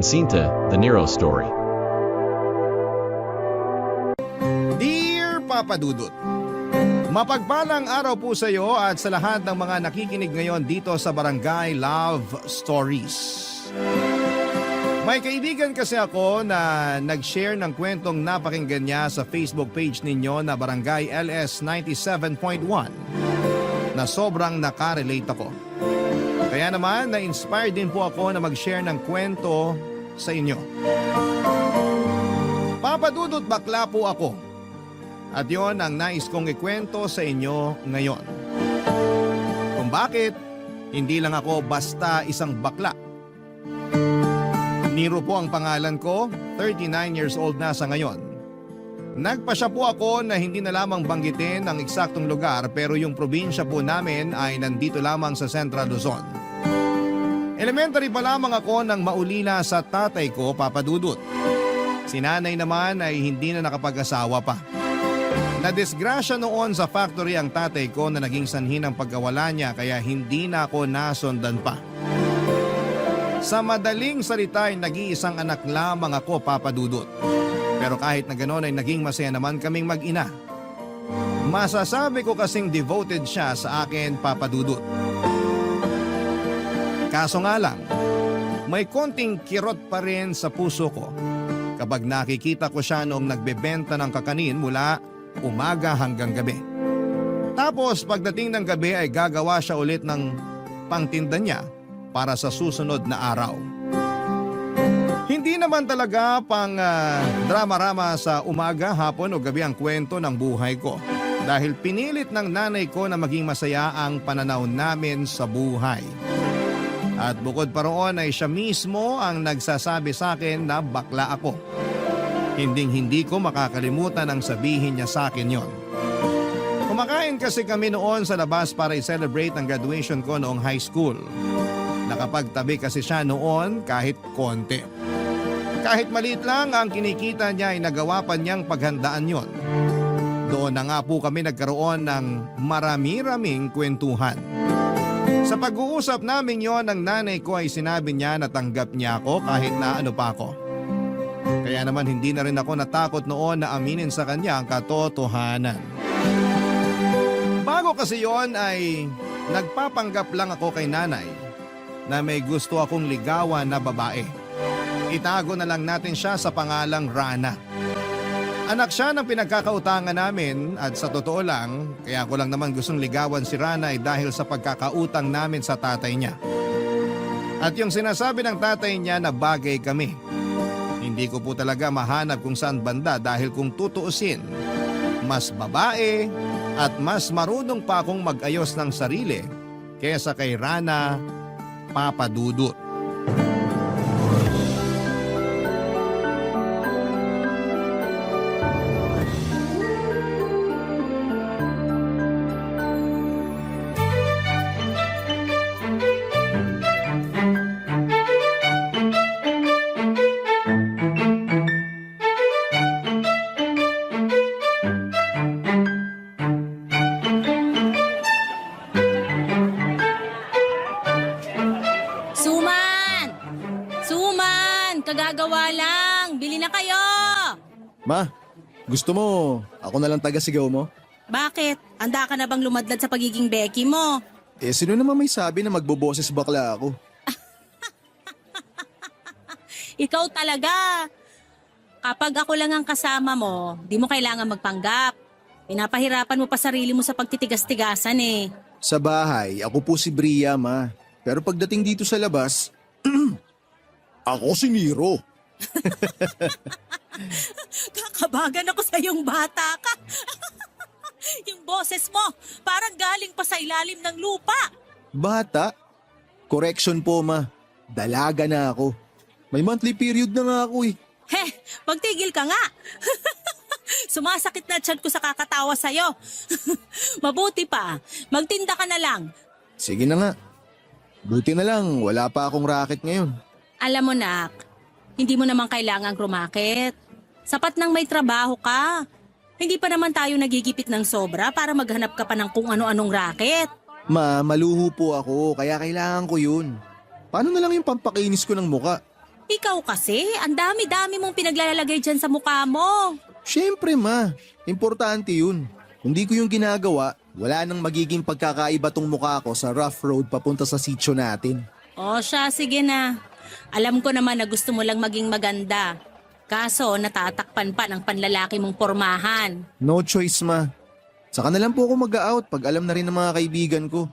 Jacinta, The Nero Story. Dear Papa Dudut, mapagpalang araw po sa iyo at sa lahat ng mga nakikinig ngayon dito sa Barangay Love Stories. May kaibigan kasi ako na nag-share ng kwentong napakinggan niya sa Facebook page ninyo na Barangay LS 97.1 na sobrang nakarelate ako. Kaya naman na-inspire din po ako na mag-share ng kwento sa inyo. Papa Dudut, bakla po ako. At yon ang nais kong ikwento sa inyo ngayon. Kung bakit, hindi lang ako basta isang bakla. Nero po ang pangalan ko, 39 years old na sa ngayon. Nagpasya po ako na hindi na lamang banggitin ang eksaktong lugar pero yung probinsya po namin ay nandito lamang sa Central Luzon. Elementary pa lamang ako nang maulila sa tatay ko, Papa Dudut. Si nanay naman ay hindi na nakapag-asawa pa. Nadisgrasya noon sa factory ang tatay ko na naging sanhi ng pagkawala niya kaya hindi na ako nasundan pa. Sa madaling salita ay nag-iisang anak lamang ako, Papa Dudut. Pero kahit na gano'n ay naging masaya naman kaming mag-ina. Masasabi ko kasing devoted siya sa akin, Papa Dudut. Kaso nga lang, may konting kirot pa rin sa puso ko kapag nakikita ko siya noong nagbebenta ng kakanin mula umaga hanggang gabi. Tapos pagdating ng gabi ay gagawa siya ulit ng pangtinda niya para sa susunod na araw. Hindi naman talaga pang drama-rama sa umaga, hapon o gabi ang kwento ng buhay ko. Dahil pinilit ng nanay ko na maging masaya ang pananaw namin sa buhay. At bukod pa roon ay siya mismo ang nagsasabi sa akin na bakla ako. Hinding-hindi ko makakalimutan ang sabihin niya sa akin yon. Kumakain kasi kami noon sa labas para i-celebrate ang graduation ko noong high school. Nakapagtabi kasi siya noon kahit konti. Kahit maliit lang ang kinikita niya ay nagawa pa niyang paghandaan yon. Doon na nga po kami nagkaroon ng marami-raming kwentuhan. Sa pag-uusap namin yon ng nanay ko ay sinabi niya na tanggap niya ako kahit na ano pa ako. Kaya naman hindi na rin ako natakot noon na aminin sa kanya ang katotohanan. Bago kasi yon ay nagpapanggap lang ako kay nanay na may gusto akong ligawan na babae. Itago na lang natin siya sa pangalang Rana. Anak siya ng pinagkakautangan namin at sa totoo lang, kaya ko lang naman gustong ligawan si Rana ay dahil sa pagkakautang namin sa tatay niya. At yung sinasabi ng tatay niya na bagay kami. Hindi ko po talaga mahanap kung saan banda dahil kung tutuusin, mas babae at mas marunong pa akong mag-ayos ng sarili kaysa kay Rana, Papa Dudut. Kagagawa lang. Bili na kayo. Ma, gusto mo ako na lang taga-sigaw mo? Bakit? Handa ka na bang lumadlad sa pagiging Becky mo? Sino naman may sabi na magboboses bakla ako? Ikaw talaga. Kapag ako lang ang kasama mo, di mo kailangan magpanggap. Pinapahirapan mo pa sarili mo sa pagtitigas-tigasan eh. Sa bahay, ako po si Bria, ma. Pero pagdating dito sa labas, ako si Nero. Kakabagan ako sa iyong bata ka. Yung boses mo, parang galing pa sa ilalim ng lupa. Bata? Correction po, ma. Dalaga na ako. May monthly period na nga ako eh. Magtigil ka nga. Sumasakit na tiyan ko sa kakatawa sa'yo. Mabuti pa, magtinda ka na lang. Sige na nga. Buti na lang, wala pa akong racket ngayon. Alam mo, nak, hindi mo naman kailangang rumakit. Sapat nang may trabaho ka. Hindi pa naman tayo nagigipit ng sobra para maghanap ka pa ng kung ano-anong racket. Ma, maluho po ako, kaya kailangan ko yun. Paano na lang yung pampakinis ko ng muka? Ikaw kasi, ang dami-dami mong pinaglalagay dyan sa mukha mo. Siyempre ma, importante yun. Kung di ko yung ginagawa, wala nang magiging pagkakaiba tong mukha ko sa rough road papunta sa sitio natin. O siya, sige na. Alam ko naman na gusto mo lang maging maganda. Kaso natatakpan pa ng panlalaki mong pormahan. No choice ma. Saka na lang po ako mag-out pag alam na rin ng mga kaibigan ko.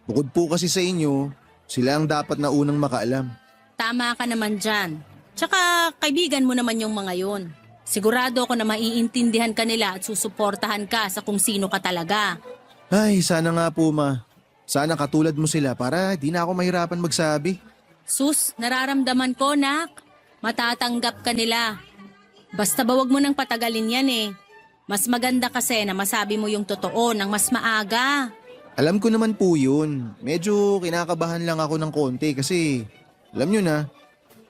Bukod po kasi sa inyo, sila ang dapat na unang makaalam. Tama ka naman dyan. Tsaka kaibigan mo naman yung mga yun. Sigurado ako na maiintindihan ka nila at susuportahan ka sa kung sino ka talaga. Ay, sana nga po ma. Sana katulad mo sila para di na ako mahirapan magsabi. Sus, nararamdaman ko, nak. Matatanggap ka nila. Basta ba wag mo nang patagalin yan eh. Mas maganda kasi na masabi mo yung totoo ng mas maaga. Alam ko naman po yun. Medyo kinakabahan lang ako ng konti kasi alam nyo na,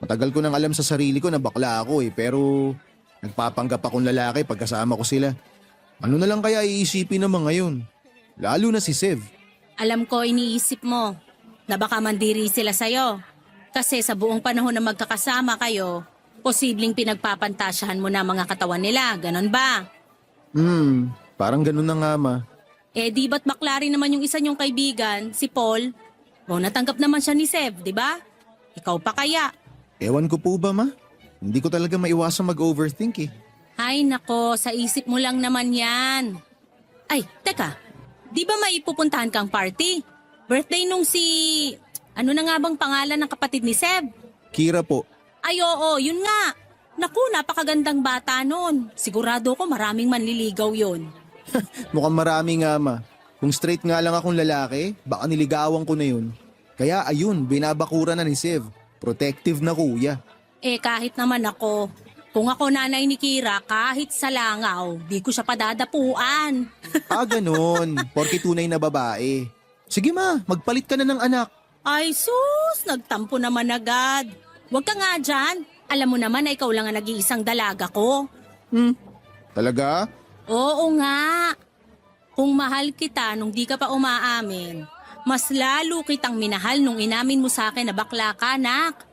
matagal ko nang alam sa sarili ko na bakla ako pero nagpapanggap akong lalaki pagkasama ko sila. Ano na lang kaya iisipin ng mga yun? Lalo na si Sev. Alam ko iniisip mo na baka mandiri sila sa'yo. Kasi sa buong panahon na magkakasama kayo, posibleng pinagpapantasyahan mo na mga katawan nila, ganon ba? Parang ganun na nga ma. Eh di ba't bakla rin naman yung isa niyong kaibigan, si Paul? O natanggap naman siya ni Sev, di ba? Ikaw pa kaya? Ewan ko po ba ma? Hindi ko talaga maiwasang mag-overthink eh. Ay nako, sa isip mo lang naman yan. Ay, teka, di ba may pupuntahan kang party? Birthday nung si... Ano na nga bang pangalan ng kapatid ni Sev? Kira po. Ay oo, yun nga. Naku, napakagandang bata nun. Sigurado ko maraming manliligaw yun. Mukhang marami nga ma. Kung straight nga lang akong lalaki, baka niligawan ko na yun. Kaya ayun, binabakura na ni Sev. Protective na kuya. Eh kahit naman ako, kung ako nanay ni Kira, kahit sa langaw, di ko siya padadapuan. Ganun. Porke tunay na babae. Sige ma, magpalit ka na ng anak. Ay sus, nagtampo naman agad. Huwag ka nga dyan. Alam mo naman na ikaw lang ang nag-iisang dalaga ko. Talaga? Oo nga. Kung mahal kita nung di ka pa umaamin, mas lalo kitang minahal nung inamin mo sa akin na bakla ka, nak.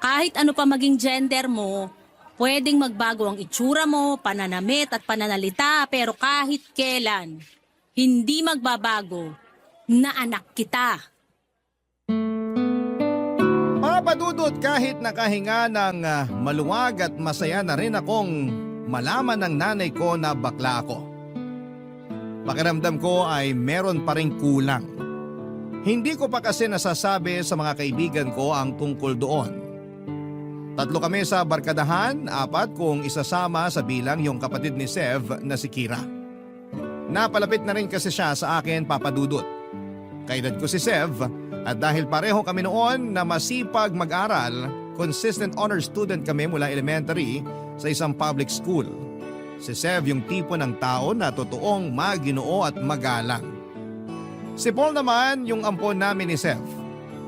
Kahit ano pa maging gender mo, pwedeng magbago ang itsura mo, pananamit at pananalita, pero kahit kailan, hindi magbabago na anak kita. Papadudot kahit nakahinga ng maluwag at masaya na rin akong malaman ng nanay ko na bakla ako. Pakiramdam ko ay meron pa ring kulang. Hindi ko pa kasi nasasabi sa mga kaibigan ko ang tungkol doon. 3 kami sa barkadahan, 4 kung isasama sa bilang yung kapatid ni Sev na si Kira. Napalapit na rin kasi siya sa akin, papadudot. Kaedad ko si Sev at dahil pareho kami noon na masipag mag-aral, consistent honor student kami mula elementary sa isang public school. Si Sev yung tipo ng tao na totoong maginoo at magalang. Si Paul naman yung ampon namin ni Sev.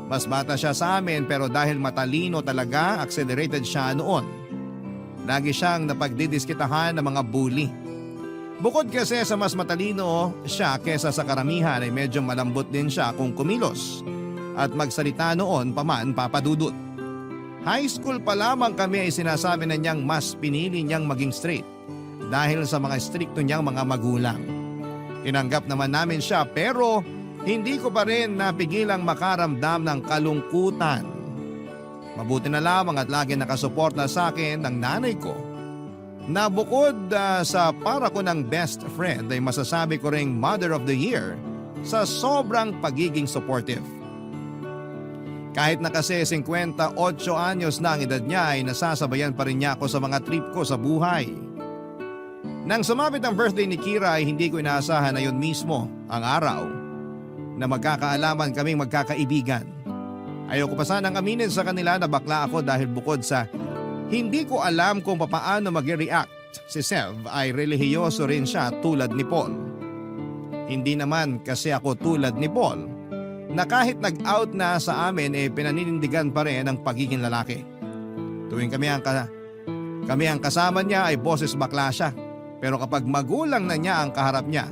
Mas bata siya sa amin pero dahil matalino talaga, accelerated siya noon. Lagi siyang napagdidiskitahan ng mga bully. Bukod kasi sa mas matalino siya kesa sa karamihan ay medyo malambot din siya kung kumilos at magsalita noon paman, papadudot. High school pa lamang kami ay sinasabi na niyang mas pinili niyang maging straight dahil sa mga strikto niyang mga magulang. Tinanggap naman namin siya pero hindi ko pa rin napigilang makaramdam ng kalungkutan. Mabuti na lamang at lagi nakasuporta sa akin ng nanay ko na bukod sa para ko ng best friend ay masasabi ko ring Mother of the Year sa sobrang pagiging supportive. Kahit na kasi 58 anyos na ang edad niya ay nasasabayan pa rin niya ako sa mga trip ko sa buhay. Nang sumapit ang birthday ni Kira ay hindi ko inaasahan na yun mismo ang araw na magkakaalaman kaming magkakaibigan. Ayoko pa sanang aminin sa kanila na bakla ako dahil bukod sa hindi ko alam kung papaano mag-react, si Sev ay relihiyoso rin siya tulad ni Paul. Hindi naman kasi ako tulad ni Paul na kahit nag-out na sa amin pinaninindigan pa rin ang pagiging lalaki. Tuwing kami ang kasama niya ay boses bakla siya. Pero kapag magulang na niya ang kaharap niya,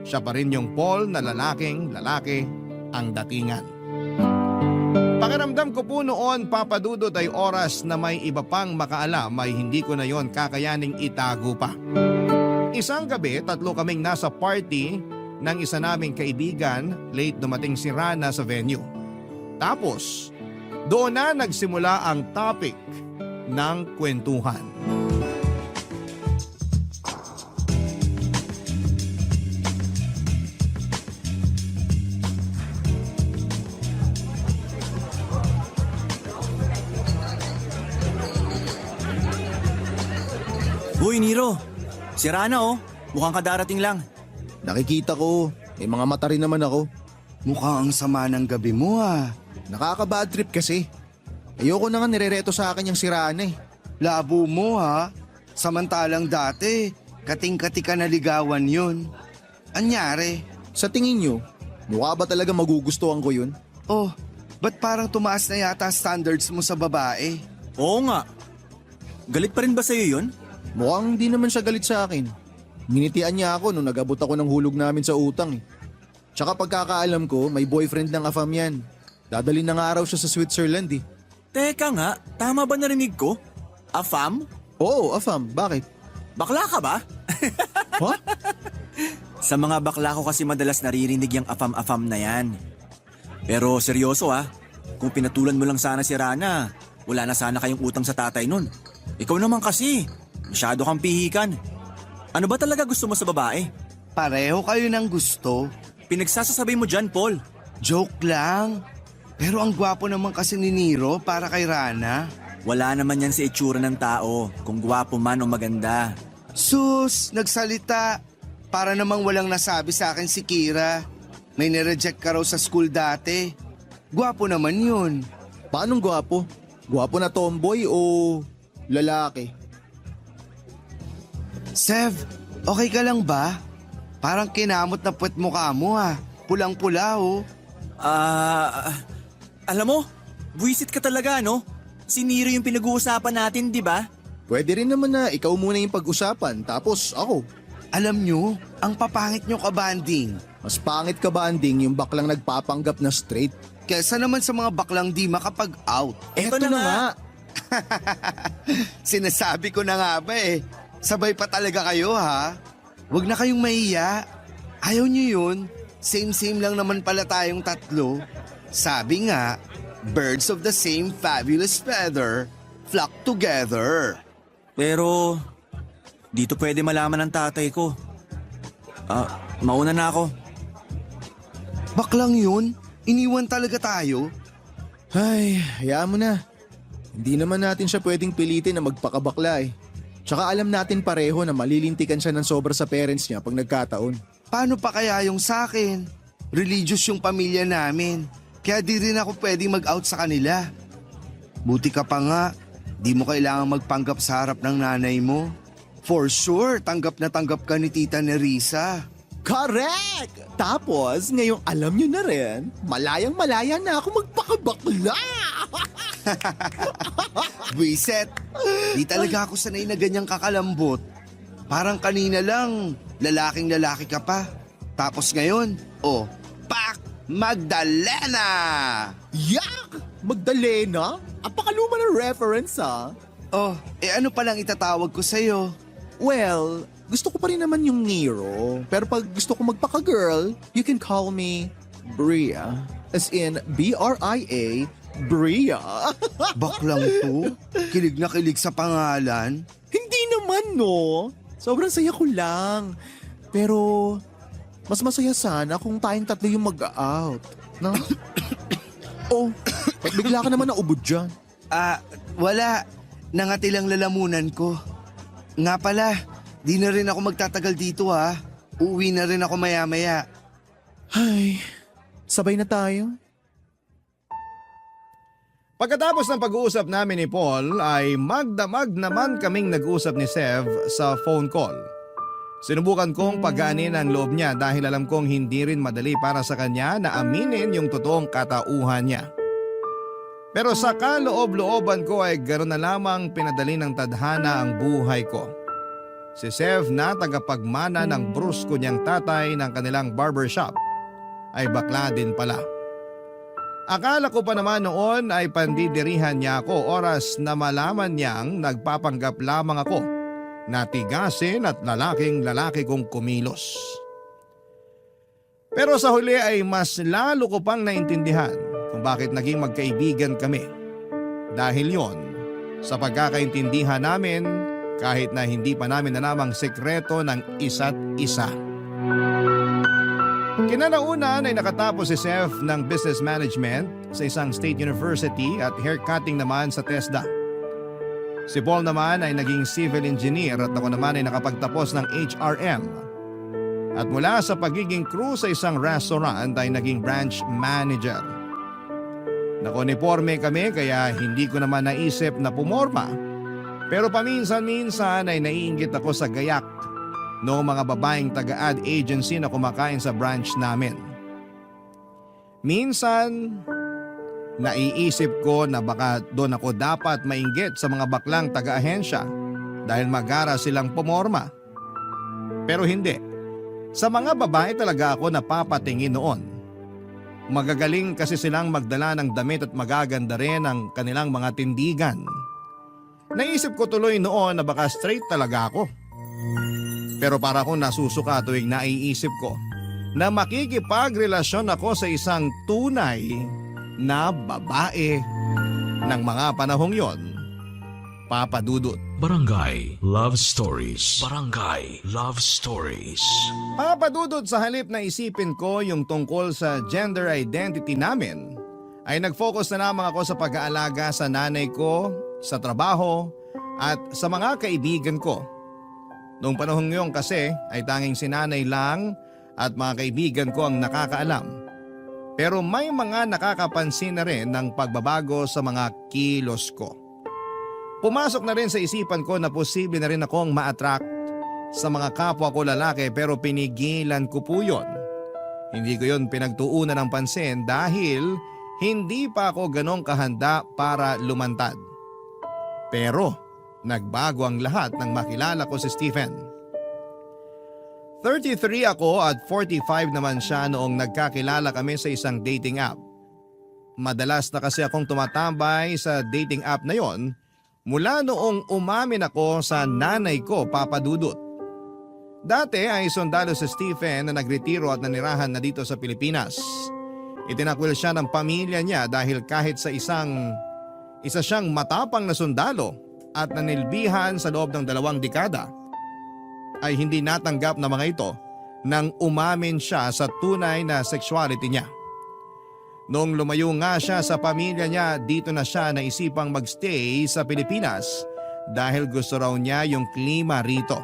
siya pa rin yung Paul na lalaking lalaki ang datingan. Pakiramdam Pakiramdam ko po noon, Papa Dudut, ay oras na may iba pang makaalam ay hindi ko na yon kakayaning itago pa. Isang gabi, 3 kaming nasa party ng isa naming kaibigan, late dumating si Rana sa venue. Tapos, doon na nagsimula ang topic ng kwentuhan. Uy, Nero. Si Rana oh. Mukhang kadarating lang. Nakikita ko, may mga mata rin naman ako. Mukhang ang sama ng gabi mo ah. Nakaka-bad trip kasi. Ayoko na nga nirereto sa akin yung si Rana eh. Labo mo ha. Samantalang dati, kating-kati ka na ligawan yun. Anyari? Sa tingin nyo, mukha ba talaga magugustuhan ko yun? Oh, ba't parang tumaas na yata standards mo sa babae? Oo nga. Galit pa rin ba sa'yo yun? Mukhang di naman siya galit sa akin. Minitian niya ako nung nag-abot ako ng hulog namin sa utang eh. Tsaka pagkakaalam ko, may boyfriend ng afam yan. Dadalhin na nga araw siya sa Switzerland eh. Teka nga, tama ba narinig ko? Afam? Oo, afam. Bakit? Bakla ka ba? Ha? Sa mga bakla ko kasi madalas naririnig yung afam-afam na yan. Pero seryoso kung pinatulan mo lang sana si Rana, wala na sana kayong utang sa tatay nun. Ikaw naman kasi, masyado kang pihikan. Ano ba talaga gusto mo sa babae? Pareho kayo ng gusto. Pinagsasasabi mo dyan, Paul. Joke lang. Pero ang gwapo naman kasi ni Nero para kay Rana. Wala naman yan sa itsura ng tao, kung gwapo man o maganda. Sus, nagsalita. Para namang walang nasabi sa akin si Kira. May nireject ka raw sa school dati. Gwapo naman yun. Paanong gwapo? Gwapo na tomboy o lalaki? Sev, okay ka lang ba? Parang kinamot na puwet mukha mo ha. Pulang-pula oh. Alam mo, buwisit ka talaga no? Si Nero yung pinag-uusapan natin, di ba? Pwede rin naman na ikaw muna yung pag-usapan, tapos ako. Alam nyo, ang papangit nyo kabanding. Mas pangit ka banding yung baklang nagpapanggap na straight. Kesa naman sa mga baklang di makapag-out. Eto na nga. Sinasabi ko na nga ba eh. Sabay pa talaga kayo ha. Huwag na kayong mahiya. Ayaw nyo yun. Same-same lang naman pala tayong tatlo. Sabi nga, birds of the same fabulous feather flock together. Pero, dito pwede malaman ng tatay ko. Mauna na ako. Baklang yun? Iniwan talaga tayo? Ay, hayaan mo na. Hindi naman natin siya pwedeng pilitin na magpakabakla eh. Tsaka alam natin pareho na malilintikan siya ng sobra sa parents niya pag nagkataon. Paano pa kaya yung sa akin? Religious yung pamilya namin. Kaya di rin ako pwedeng mag-out sa kanila. Buti ka pa nga, di mo kailangang magpanggap sa harap ng nanay mo. For sure, tanggap na tanggap ka ni Tita Nerissa. Correct! Tapos, ngayong alam nyo na rin, malayang-malaya na ako magpakabakla! Buiset, di talaga ako sanay na ganyang kakalambot. Parang kanina lang, lalaking-lalaki ka pa. Tapos ngayon, pak! Magdalena! Yak! Magdalena? Apakaluma ng reference ha? Ano palang itatawag ko sa'yo? Well, gusto ko pa rin naman yung Nero. Pero pag gusto ko magpaka-girl, you can call me Bria. As in, B-R-I-A, Bria. Baklang to? Kilig na kilig sa pangalan? Hindi naman no. Sobrang saya ko lang. Pero, mas masaya sana kung tayong tatlo yung mag-out. No? Ba't bigla ka naman naubod dyan? Wala. Nangatilang lalamunan ko. Nga pala, di na rin ako magtatagal dito ha. Uuwi na rin ako maya-maya. Ay, sabay na tayo. Pagkatapos ng pag-uusap namin ni Paul ay magdamag naman kaming nag-usap ni Sev sa phone call. Sinubukan kong pagaanin ang loob niya dahil alam kong hindi rin madali para sa kanya na aminin yung totoong katauhan niya. Pero sa kaloob-looban ko ay ganoon na lamang pinadali ng tadhana ang buhay ko. Si Sev na tagapagmana ng brusko niyang tatay ng kanilang barbershop ay bakla din pala. Akala ko pa naman noon ay pandidirihan niya ako oras na malaman niyang nagpapanggap lamang ako na tigasin at lalaki kong kumilos. Pero sa huli ay mas lalo ko pang naintindihan kung bakit naging magkaibigan kami. Dahil yon, sa pagkakaintindihan namin kahit na hindi pa namin alamang sekreto ng isa't isa. Kinalaunan ay nakatapos si Seth ng Business Management sa isang state university at haircutting naman sa TESDA. Si Paul naman ay naging civil engineer at ako naman ay nakapagtapos ng HRM. At mula sa pagiging crew sa isang restaurant ay naging branch manager. Nakoniporme kami kaya hindi ko naman naisip na pumorma. Pero paminsan-minsan ay naiinggit ako sa gayak noong mga babaeng taga-ad agency na kumakain sa branch namin. Minsan, naiisip ko na baka doon ako dapat mainggit sa mga baklang taga-ahensya dahil magara silang pumorma. Pero hindi. Sa mga babae talaga ako napapatingin noon. Magagaling kasi silang magdala ng damit at magaganda rin ang kanilang mga tindigan. Naisip ko tuloy noon na baka straight talaga ako. Pero para akong nasusuka tuwing naiisip ko na makikipagrelasyon ako sa isang tunay na babae ng mga panahong yon, Papa Dudut. Barangay Love Stories. Barangay Love Stories. Papa Dudut, sa halip na isipin ko yung tungkol sa gender identity namin, ay nag-focus na lamang ako sa pag-aalaga sa nanay ko, sa trabaho at sa mga kaibigan ko. Noong panahon ngayon kasi ay tanging si nanay lang at mga kaibigan ko ang nakakaalam. Pero may mga nakakapansin na rin ng pagbabago sa mga kilos ko. Pumasok na rin sa isipan ko na posible na rin akong ma-attract sa mga kapwa ko lalaki pero pinigilan ko po yun. Hindi ko yun pinagtuunan ng pansin dahil hindi pa ako ganong kahanda para lumantad. Pero nagbago ang lahat nang makilala ko si Stephen. 33 ako at 45 naman siya noong nagkakilala kami sa isang dating app. Madalas na kasi akong tumatambay sa dating app na yon mula noong umamin ako sa nanay ko, Papa Dudut. Dati ay sundalo si Stephen na nagretiro at nanirahan na dito sa Pilipinas. Itinakwil siya ng pamilya niya dahil kahit sa isa siyang matapang na sundalo at nanilbihan sa loob ng 2 dekada, ay hindi natanggap na mga ito nang umamin siya sa tunay na sexuality niya. Noong lumayo nga siya sa pamilya niya, dito na siya naisipang magstay sa Pilipinas dahil gusto raw niya yung klima rito.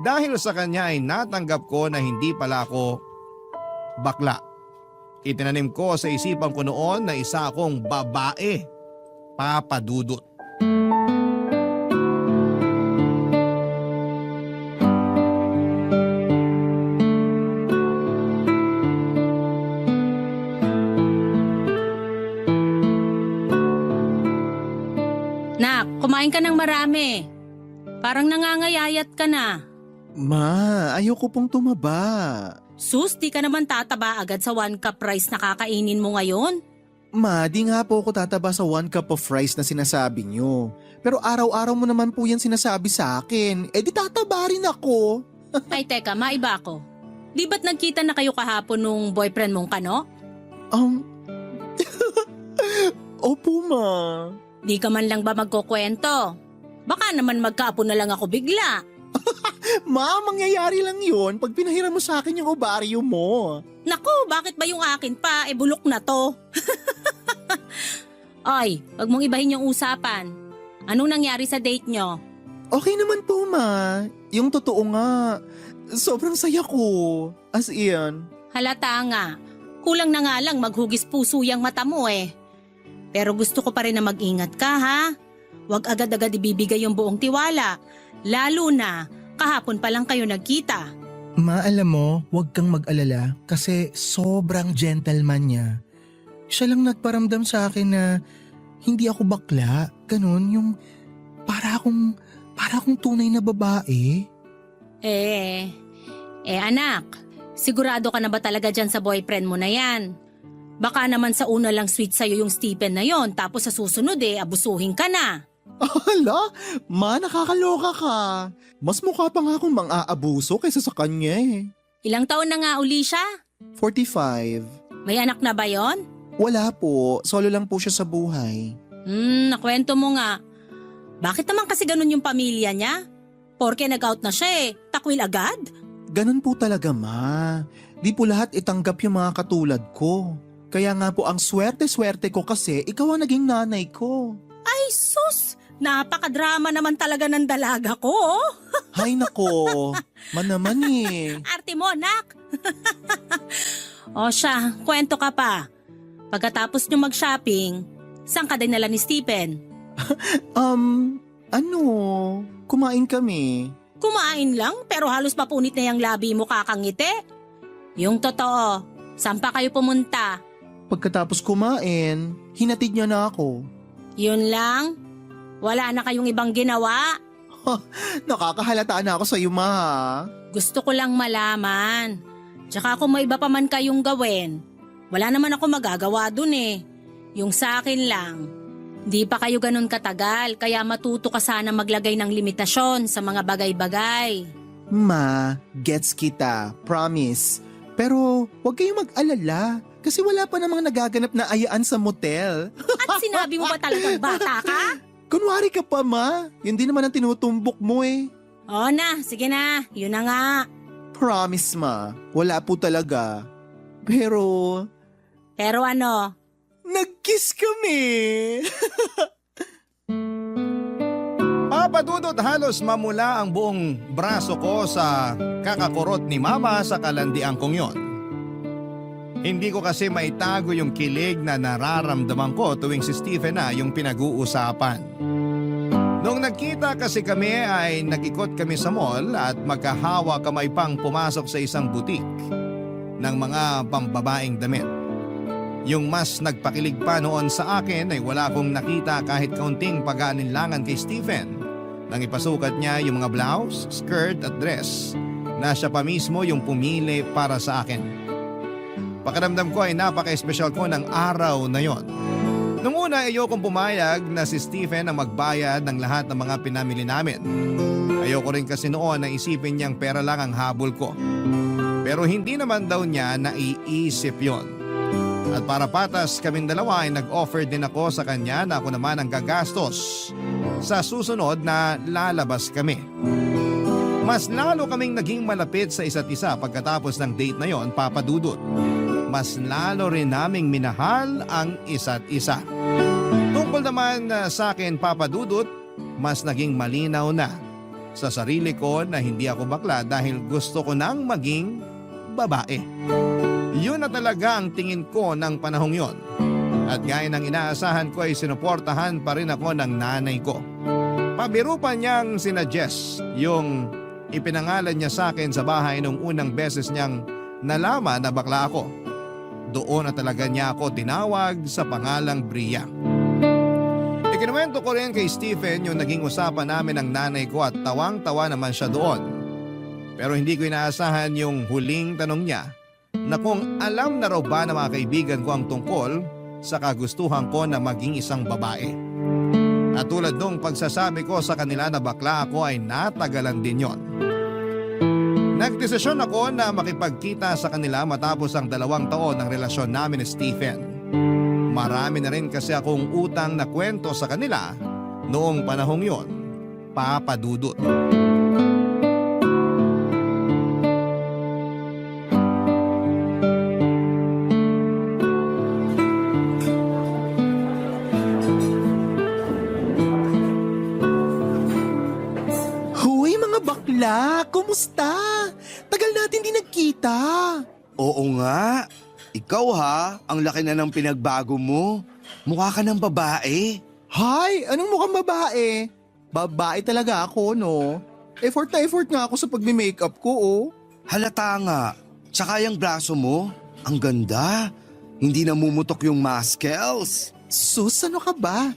Dahil sa kanya ay natanggap ko na hindi pala ako bakla. Itinanim ko sa isipan ko noon na isa akong babae, Papa Dudut. Nak, kumain ka ng marami. Parang nangangayayat ka na. Ma, ayoko pong tumaba. Sus, di ka naman tataba agad sa 1 cup rice na kakainin mo ngayon? Ma, di nga po ako tataba sa 1 cup of rice na sinasabi nyo. Pero araw-araw mo naman po yan sinasabi sa akin. Eh di tataba rin ako. Ay teka, maiba ako. Di ba't nagkita na kayo kahapon nung boyfriend mong kano? Opo, ma. Di ka man lang ba magkukwento? Baka naman magkaapo na lang ako bigla. Ma, mangyayari lang yun pag pinahiram mo sa akin yung ovaryo mo. Naku, bakit ba yung akin pa? E bulok na to. Ay, wag mong ibahin yung usapan. Anong nangyari sa date nyo? Okay naman po, ma. Yung totoo nga, sobrang saya ko. As in. Halata nga. Kulang na nga lang maghugis puso yung mata mo eh. Pero gusto ko pa rin na mag-ingat ka ha. Huwag agad-agad ibibigay yung buong tiwala. Lalo na kahapon pa lang kayo nagkita. Ma, alam mo, huwag kang mag-alala kasi sobrang gentleman niya. Siya lang nagparamdam sa akin na hindi ako bakla. Ganun, yung para akong tunay na babae. Anak, sigurado ka na ba talaga dyan sa boyfriend mo na yan? Baka naman sa una lang sweet sa'yo yung Stephen na yon, tapos sa susunod abusuhin ka na. Hala, ma, nakakaloka ka. Mas mukha pa nga akong mang-aabuso kaysa sa kanya eh. Ilang taon na nga uli siya? 45. May anak na ba yon? Wala po, solo lang po siya sa buhay. Nakwento mo nga. Bakit naman kasi ganun yung pamilya niya? Porke nag-out na siya takwil agad? Ganun po talaga, ma. Di po lahat itanggap yung mga katulad ko. Kaya nga po ang swerte-swerte ko kasi ikaw ang naging nanay ko. Ay sus! Napakadrama naman talaga ng dalaga ko. Hay nako, man naman eh. Arte mo, anak. O siya, kwento ka pa. Pagkatapos nyo mag-shopping, saan ka dinala ni Stephen? Kumain kami. Kumain lang pero halos mapunit na yung labi mo kakangiti. Yung totoo, saan pa kayo pumunta? Pagkatapos kumain, hinatid niya na ako. Yun lang? Wala na kayong ibang ginawa? Nakakahalata na ako sa iyo, ma. Gusto ko lang malaman. Tsaka kung may iba pa man kayong gawin, wala naman ako magagawa dun Yung sa akin lang, di pa kayo ganun katagal kaya matuto ka sana maglagay ng limitasyon sa mga bagay-bagay. Ma, gets kita. Promise. Pero huwag kayong mag-alala kasi wala pa namang nagaganap na ayaan sa motel. At sinabi mo ba talagang bata ka? Kunwari ka pa, ma. Yun din naman ang tinutumbok mo eh. Oo na, sige na. Yun na nga. Promise, ma. Wala po talaga. Pero Pero ano? nag-kiss kami. Papadudot halos mamula ang buong braso ko sa kakakurot ni Mama sa kalandian kong yon. Hindi ko kasi maitago yung kilig na nararamdaman ko tuwing si Stephen na yung pinag-uusapan. Noong nagkita kasi kami ay nag-ikot kami sa mall at magkahawa kamay pang pumasok sa isang butik ng mga pambabaeng damit. Yung mas nagpakilig pa noon sa akin ay wala kong nakita kahit kaunting pag-aalinlangan kay Stephen nang ipasukat niya yung mga blouse, skirt at dress na siya pa mismo yung pumili para sa akin. Pakiramdam ko ay napaka-espesyal ko ng araw na yon. Nung una ayokong pumayag na si Stephen ang magbayad ng lahat ng mga pinamili namin. Ayoko rin kasi noon na isipin niyang pera lang ang habol ko. Pero hindi naman daw niya naiisip yon. At para patas kaming dalawa ay nag-offer din ako sa kanya na ako naman ang gagastos sa susunod na lalabas kami. Mas lalo kaming naging malapit sa isa't isa pagkatapos ng date na yon, Papa Dudut. Mas lalo rin naming minahal ang isa't isa. Tungkol naman sa akin, Papa Dudut, mas naging malinaw na sa sarili ko na hindi ako bakla dahil gusto ko nang maging babae. Yun na talaga ang tingin ko ng panahong yon. At gaya ng inaasahan ko ay sinuportahan pa rin ako ng nanay ko. Pabiro pa niyang sinuggest yung ipinangalan niya sa akin sa bahay nung unang beses niyang nalaman na bakla ako. Doon na talaga niya ako tinawag sa pangalang Bria. Ikinuwento ko rin kay Stephen yung naging usapan namin ng nanay ko at tawang-tawa naman siya doon. Pero hindi ko inaasahan yung huling tanong niya na kung alam na raw ba ng mga kaibigan ko ang tungkol sa kagustuhan ko na maging isang babae. At tulad nung pagsasabi ko sa kanila na bakla ako ay natagalan din yon. Nagdesisyon ako na makipagkita sa kanila matapos ang 2 taon ng relasyon namin ni Stephen. Marami na rin kasi akong utang na kwento sa kanila noong panahong yon, Papa Dudut. Hoy mga bakla, kumusta? Tagal natin di nagkita. Oo nga. Ikaw ang laki na ng pinagbago mo. Mukha ka ng babae. Hay, anong mukhang babae? Babae talaga ako, no? Effort na effort nga ako sa pagme-makeup ko, oh. Halata nga. Tsaka yung braso mo, ang ganda. Hindi namumutok yung muscles. Sus, ano ka ba?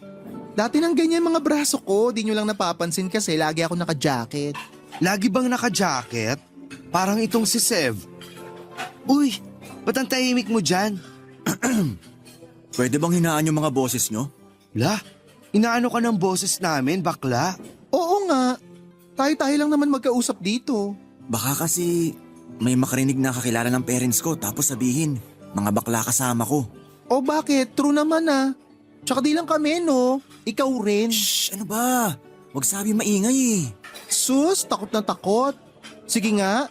Dati nang ganyan mga braso ko, di nyo lang napapansin kasi lagi ako naka-jacket. Lagi bang naka-jacket? Parang itong si Sev. Uy, ba't ang tahimik mo dyan? Pwede bang hinaan yung mga boses nyo? La, inaano ka ng boses namin, bakla? Oo nga, tayo-tayo lang naman magkausap dito. Baka kasi may makarinig na kakilala ng parents ko tapos sabihin, mga bakla kasama ko. O bakit? True naman ah. Tsaka di lang kami no, ikaw rin. Shh, ano ba? Huwag sabi maingay eh. Sus, takot na takot. Sige nga,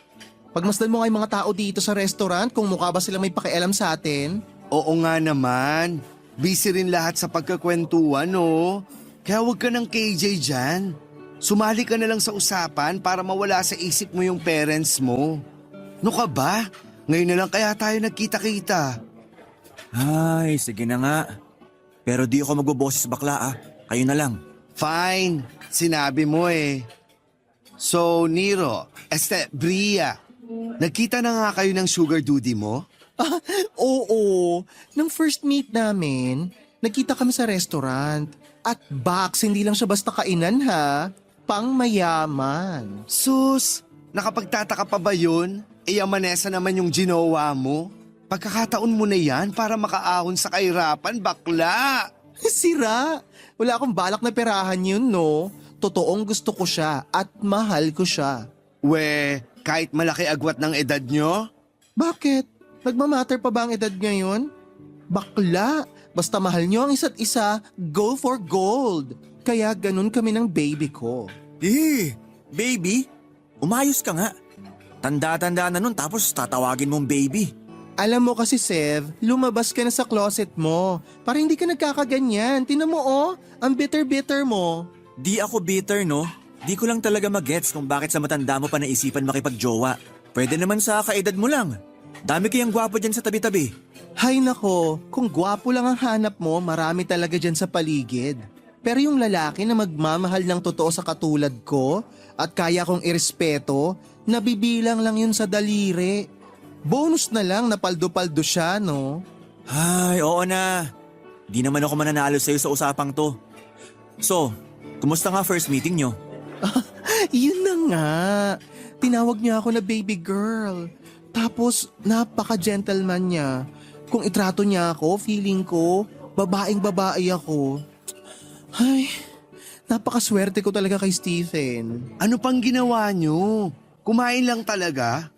pagmasdan mo nga yung mga tao dito sa restaurant kung mukha ba silang may pakialam sa atin. Oo nga naman. Busy rin lahat sa pagkakwentuhan, no? Kaya huwag ka ng KJ dyan. Sumali ka na lang sa usapan para mawala sa isip mo yung parents mo. No ka ba? Ngayon na lang kaya tayo nagkita-kita. Ay, sige na nga. Pero di ako magboboses bakla ah. Kayo na lang. Fine, sinabi mo eh. So, Nero, Bria, nagkita na nga kayo ng sugar duty mo? Oo, nung first meet namin, nagkita kami sa restaurant. At box, hindi lang siya basta kainan ha, pang mayaman. Sus, nakapagtataka pa ba yun? Yamanesa naman yung ginawa mo. Pagkakataon mo na yan para makaahon sa kahirapan, bakla. Sira, wala akong balak na perahan yun no. Totoong gusto ko siya at mahal ko siya. We, kahit malaki agwat ng edad nyo? Bakit? Nagmamatter pa ba ang edad ngayon? Bakla, basta mahal niyo ang isa't isa, go for gold. Kaya ganun kami ng baby ko. Baby? Umayos ka nga. Tanda-tanda na nun tapos tatawagin mong baby. Alam mo kasi Sev, lumabas ka na sa closet mo. Para hindi ka nagkakaganyan. Tinan mo oh, ang bitter-bitter mo. Di ako bitter no. Di ko lang talaga magets kung bakit sa matanda mo pa naisipan makipagjowa. Pwede naman sa kaedad mo lang. Dami kayang gwapo dyan sa tabi-tabi. Hay nako, kung gwapo lang ang hanap mo, marami talaga dyan sa paligid. Pero yung lalaki na magmamahal ng totoo sa katulad ko at kaya kong irespeto, nabibilang lang yun sa daliri. Bonus na lang na paldo-paldo siya, no? Ay, oo na. Di naman ako mananalo sa'yo sa usapang to. So, kumusta nga first meeting nyo? Yun na nga. Tinawag niya ako na baby girl. Tapos, napaka-gentleman niya. Kung itrato niya ako, feeling ko, babaeng-babae ako. Ay, napakaswerte ko talaga kay Stephen. Ano pang ginawa nyo? Kumain lang talaga?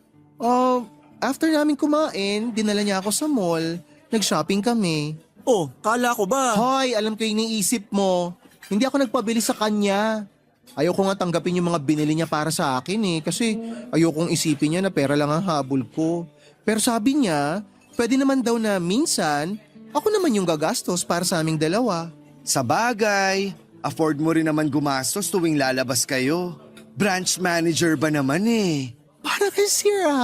After namin kumain, dinala niya ako sa mall. Nag-shopping kami. Oh, kala ko ba? Hoy, alam ko yung iniisip mo. Hindi ako nagpabili sa kanya. Ayoko nga tanggapin yung mga binili niya para sa akin eh. Kasi ayokong isipin niya na pera lang ang habol ko. Pero sabi niya, pwede naman daw na minsan, ako naman yung gagastos para sa aming dalawa. Sa bagay, afford mo rin naman gumastos tuwing lalabas kayo. Branch manager ba naman eh? Para kay sira.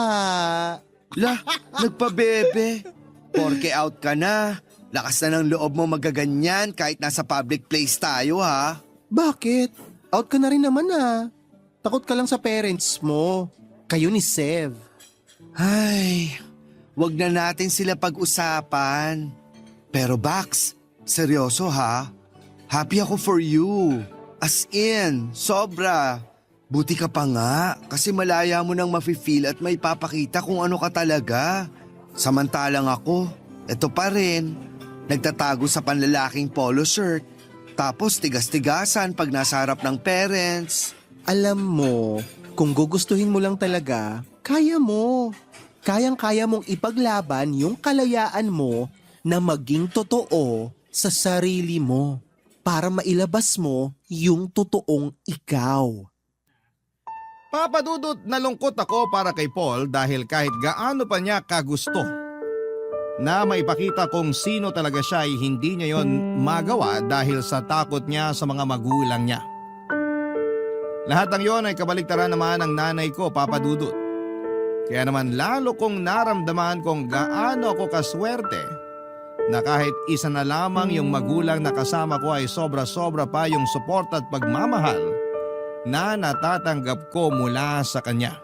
La, nagpabebe. Porke out ka na. Lakas na ng loob mo magaganyan kahit nasa public place tayo ha. Bakit? Out ka na rin naman ah. Takot ka lang sa parents mo. Kayo ni Sev. Ay, wag na natin sila pag-usapan. Pero Bax, seryoso ha? Happy ako for you. As in, sobra. Buti ka pa nga kasi malaya mo nang mafe-feel at may papakita kung ano ka talaga. Samantalang ako, eto pa rin. Nagtatago sa panlalaking polo shirt. Tapos tigas-tigasan pag nasa harap ng parents. Alam mo, kung gugustuhin mo lang talaga, kaya mo. Kayang-kaya mong ipaglaban yung kalayaan mo na maging totoo sa sarili mo para mailabas mo yung totoong ikaw. Papadudot nalungkot ako para kay Paul dahil kahit gaano pa niya kagusto na maipakita kung sino talaga siya ay hindi niya yon magawa dahil sa takot niya sa mga magulang niya. Lahat ng yon ay kabaliktaran naman ng nanay ko, Papa Dudut. Kaya naman lalo kong naramdaman kung gaano ako kaswerte na kahit isa na lamang yung magulang na kasama ko ay sobra-sobra pa yung support at pagmamahal na natatanggap ko mula sa kanya.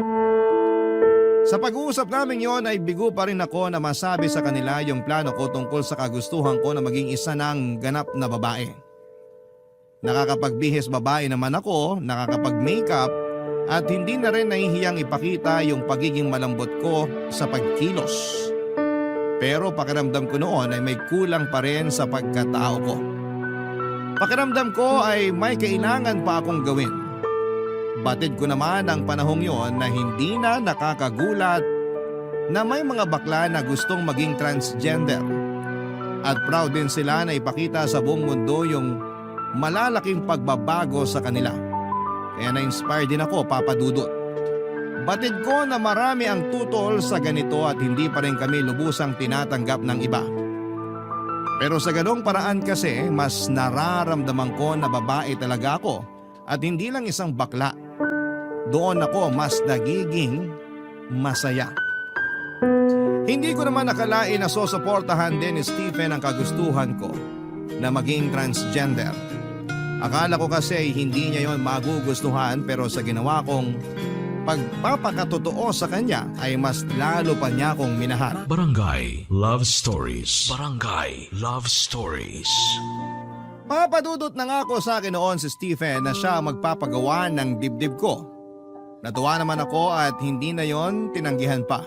Sa pag-uusap namin yon ay bigo pa rin ako na masabi sa kanila yung plano ko tungkol sa kagustuhan ko na maging isa ng ganap na babae. Nakakapagbihis babae naman ako, nakakapag-makeup at hindi na rin nahihiyang ipakita yung pagiging malambot ko sa pagkilos. Pero pakiramdam ko noon ay may kulang pa rin sa pagkatao ko. Pakiramdam ko ay may kailangan pa akong gawin. Batid ko naman ang panahong yon na hindi na nakakagulat na may mga bakla na gustong maging transgender. At proud din sila na ipakita sa buong mundo yung malalaking pagbabago sa kanila. Kaya na-inspire din ako, Papa Dudut. Batid ko na marami ang tutol sa ganito at hindi pa rin kami lubusang tinatanggap ng iba. Pero sa ganong paraan kasi, mas nararamdaman ko na babae talaga ako at hindi lang isang bakla. Doon ako mas nagiging masaya. Hindi ko naman nakalain na susuportahan din ni Stephen ang kagustuhan ko na maging transgender. Akala ko kasi hindi niya yon magugustuhan, pero sa ginawa kong pagpapakatotoo sa kanya ay mas lalo pa niya akong minahal. Barangay Love Stories. Barangay Love Stories. Papadudot na nga ako sa akin noon si Stephen na siya magpapagawa ng dibdib ko. Natuwa naman ako at hindi na yon tinanggihan pa.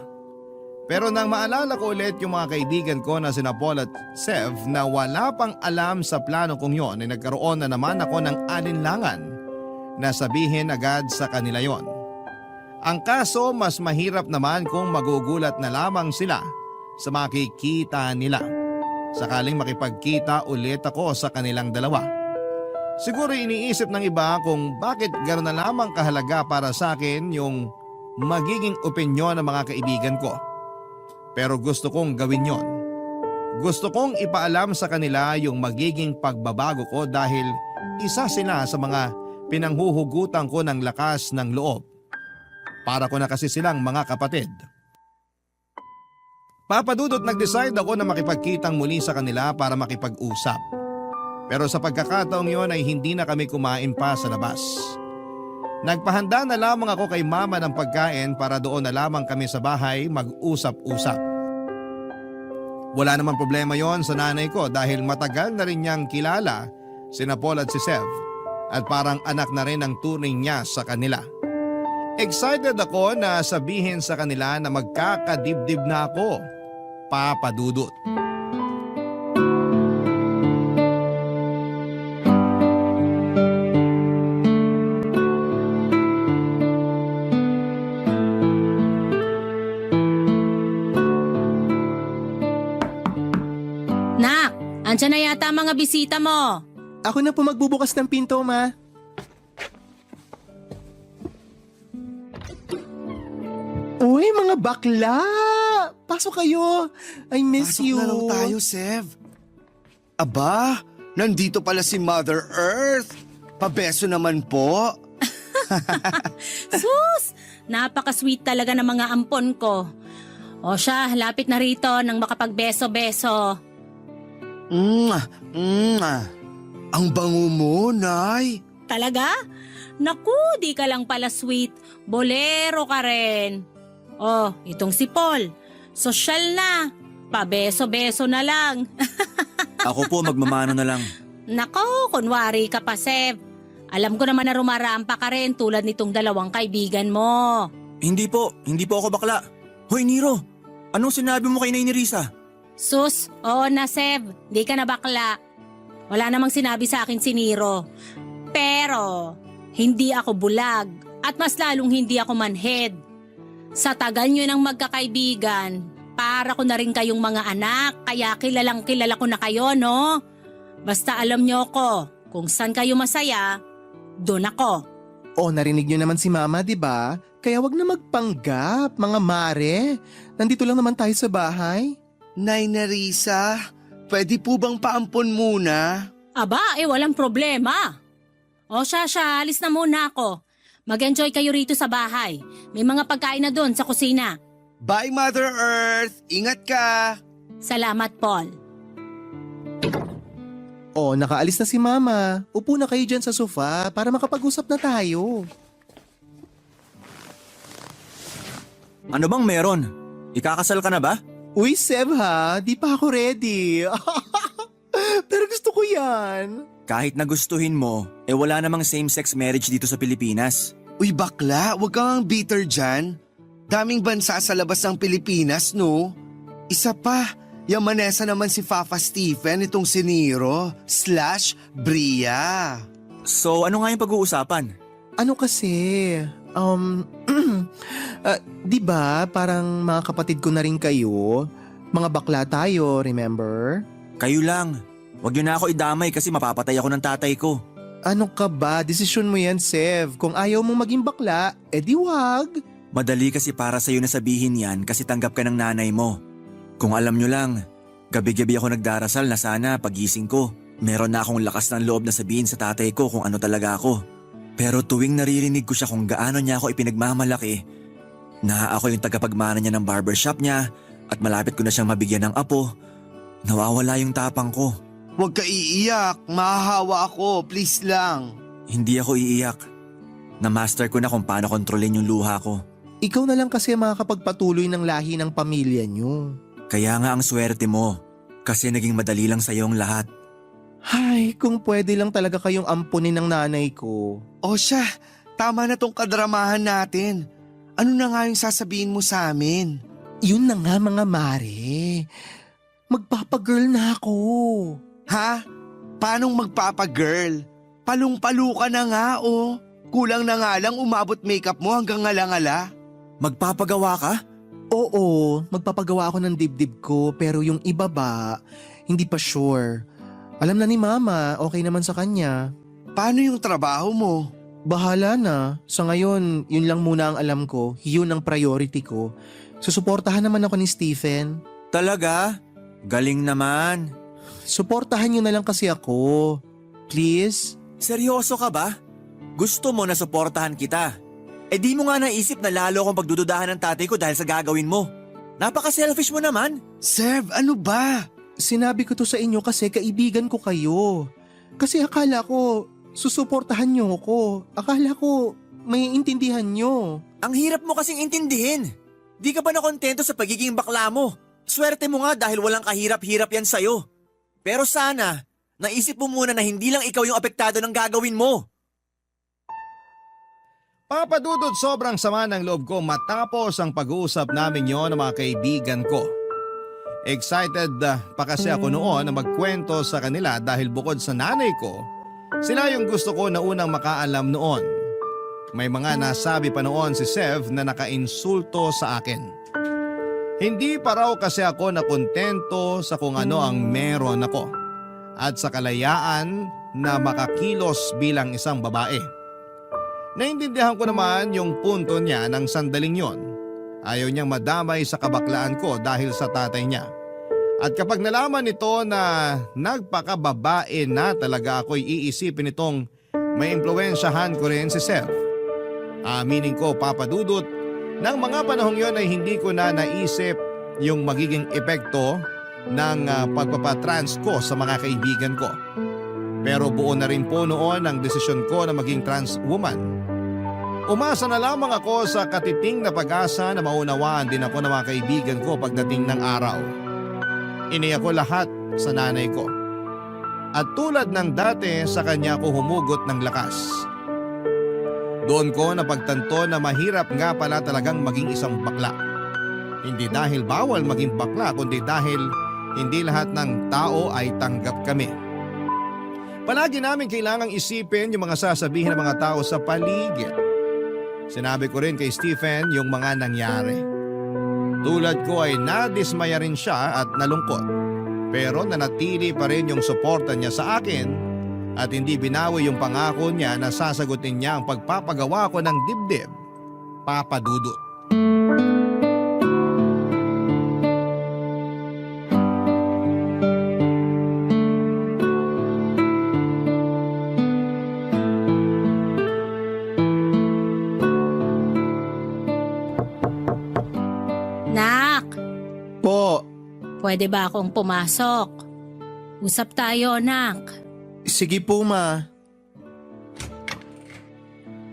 Pero nang maalala ko ulit yung mga kaibigan ko na sina Paul at Sev na wala pang alam sa plano kong yon, ay nagkaroon na naman ako ng alinlangan na sabihin agad sa kanila yon. Ang kaso, mas mahirap naman kung magugulat na lamang sila sa makikita nila. Sakaling makipagkita ulit ako sa kanilang dalawa. Siguro iniisip ng iba kung bakit gano'n na lamang kahalaga para sa akin yung magiging opinyon ng mga kaibigan ko. Pero gusto kong gawin yon. Gusto kong ipaalam sa kanila yung magiging pagbabago ko dahil isa sila sa mga pinanghuhugutan ko ng lakas ng loob. Para ko na kasi silang mga kapatid. Papadudot, nag-decide ako na makipagkitang muli sa kanila para makipag-usap. Pero sa pagkakataong yon ay hindi na kami kumain pa sa labas. Nagpahanda na lamang ako kay mama ng pagkain para doon na lamang kami sa bahay mag-usap-usap. Wala namang problema yon sa nanay ko dahil matagal na rin niyang kilala sina Paul at si Sev at parang anak na rin ang turing niya sa kanila. Excited ako na sabihin sa kanila na magkakadibdib na ako, Papa Dudut. Nak, andyan na yata ang mga bisita mo. Ako na po magbubukas ng pinto, Ma. Uy, mga bakla! Pasok kayo! I miss Pasok you! na raw tayo, Sev. Aba, nandito pala si Mother Earth. Pabeso naman po. Sus! Napaka-sweet talaga ng mga ampon ko. O siya, lapit na rito nang makapagbeso-beso. Ang bango mo, Nay. Talaga? Naku, di ka lang pala sweet. Bolero ka rin. Oh, itong si Paul. Sosyal na. Pabeso-beso na lang. Ako po, magmamano na lang. Nako, kunwari ka pa, Seb. Alam ko naman na rumarampa ka rin tulad nitong dalawang kaibigan mo. Hindi po ako bakla. Hoy Niro, anong sinabi mo kay Nay Nerissa? Sus, oo na, Seb. Di ka na bakla. Wala namang sinabi sa akin si Niro. Pero, hindi ako bulag at mas lalong hindi ako manhead. Sa tagal nyo ng magkakaibigan, para ko na rin kayong mga anak, kaya kilalang kilala ko na kayo, no? Basta alam nyo ko, kung saan kayo masaya, doon ako. Oh, narinig nyo naman si Mama, di ba? Kaya wag na magpanggap, mga mare. Nandito lang naman tayo sa bahay. Nay Nerissa, pwede po bang paampon muna? Aba, walang problema. O siya, alis na muna ako. Mag-enjoy kayo rito sa bahay. May mga pagkain na doon sa kusina. Bye, Mother Earth. Ingat ka. Salamat, Paul. Oh, nakaalis na si Mama. Upo na kayo dyan sa sofa para makapag-usap na tayo. Ano bang meron? Ikakasal ka na ba? Uy, Seb ha, di pa ako ready. Pero gusto ko yan. Kahit nagustuhin mo, wala namang same-sex marriage dito sa Pilipinas. Uy, bakla, wag kang bitter dyan. Daming bansa sa labas ng Pilipinas, no? Isa pa, Yamanesa naman si Papa Stephen itong si Nero / Bria. So ano nga yung pag-uusapan? Ano kasi, di ba parang mga kapatid ko na rin kayo? Mga bakla tayo, remember? Kayo lang. Huwag yun na ako idamay kasi mapapatay ako ng tatay ko. Ano ka ba? Desisyon mo yan, Sev. Kung ayaw mong maging bakla, edi wag. Madali kasi para sa'yo na sabihin yan kasi tanggap ka ng nanay mo. Kung alam nyo lang, gabi-gabi ako nagdarasal na sana pagising ko. Meron na akong lakas ng loob na sabihin sa tatay ko kung ano talaga ako. Pero tuwing naririnig ko siya kung gaano niya ako ipinagmamalaki, na ako yung tagapagmana niya ng barbershop niya at malapit ko na siyang mabigyan ng apo, nawawala yung tapang ko. Huwag ka iiyak, mahahawa ako, please lang. Hindi ako iiyak. Na-master ko na kung paano kontrolin yung luha ko. Ikaw na lang kasi makakapagpatuloy ng lahi ng pamilya niyo. Kaya nga ang swerte mo, kasi naging madali lang sa'yo ang lahat. Ay, kung pwede lang talaga kayong ampunin ng nanay ko. O siya, tama na tong kadramahan natin. Ano na nga yung sasabihin mo sa amin? Yun na nga mga mare. Magpapagirl na ako. Ha? Paanong magpapagirl? Palong-palo ka na nga oh. Kulang na nga lang umabot makeup mo hanggang ngala-ngala. Magpapagawa ka? Oo, magpapagawa ako ng dibdib ko pero yung iba ba, hindi pa sure. Alam na ni Mama, okay naman sa kanya. Paano yung trabaho mo? Bahala na. Sa ngayon, yun lang muna ang alam ko. Yun ang priority ko. Susuportahan naman ako ni Stephen. Talaga? Galing naman. Suportahan niyo na lang kasi ako. Please? Seryoso ka ba? Gusto mo na suportahan kita? Eh di mo nga naisip na lalo akong pagdududahan ng tatay ko dahil sa gagawin mo. Napaka-selfish mo naman. Sev, ano ba? Sinabi ko to sa inyo kasi kaibigan ko kayo. Kasi akala ko, susuportahan niyo ako. Akala ko, may intindihan niyo. Ang hirap mo kasing intindihin. Di ka ba nakontento sa pagiging bakla mo? Swerte mo nga dahil walang kahirap-hirap yan sa'yo. Pero sana, naisip mo muna na hindi lang ikaw yung apektado ng gagawin mo. Papadudod, sobrang sama ng loob ko matapos ang pag-uusap namin yon ng mga kaibigan ko. Excited pa kasi ako noon na magkwento sa kanila dahil bukod sa nanay ko, sila yung gusto ko na unang makaalam noon. May mga nasabi pa noon si Sev na nakainsulto sa akin. Hindi pa raw kasi ako nakontento sa kung ano ang meron ako at sa kalayaan na makakilos bilang isang babae. Naintindihan ko naman yung punto niya ng sandaling yon. Ayaw niyang madamay sa kabaklaan ko dahil sa tatay niya. At kapag nalaman nito na nagpakababae na talaga ako'y iisipin itong may impluwensyahan ko rin si Sev. Aminin ko, papadudot, ng mga panahong yon ay hindi ko na naisip yung magiging epekto ng pagpapatrans ko sa mga kaibigan ko. Pero buo na rin po noon ang desisyon ko na maging trans woman. Umasa na lamang ako sa katiting na pag-asa na maunawaan din ako ng mga kaibigan ko pagdating ng araw. Iniyak ko lahat sa nanay ko. At tulad ng dati sa kanya ko humugot ng lakas. Doon ko napagtanto na mahirap nga pala talagang maging isang bakla. Hindi dahil bawal maging bakla kundi dahil hindi lahat ng tao ay tanggap kami. Palagi namin kailangang isipin yung mga sasabihin ng mga tao sa paligid. Sinabi ko rin kay Stephen yung mga nangyari. Tulad ko ay nadismaya rin siya at nalungkot. Pero nanatili pa rin yung suporta niya sa akin at hindi binawi yung pangako niya na sasagutin niya ang pagpapagawa ko ng dibdib. Papadudot. Nak, Po, pwede ba akong pumasok? Usap tayo, nak. sige po ma.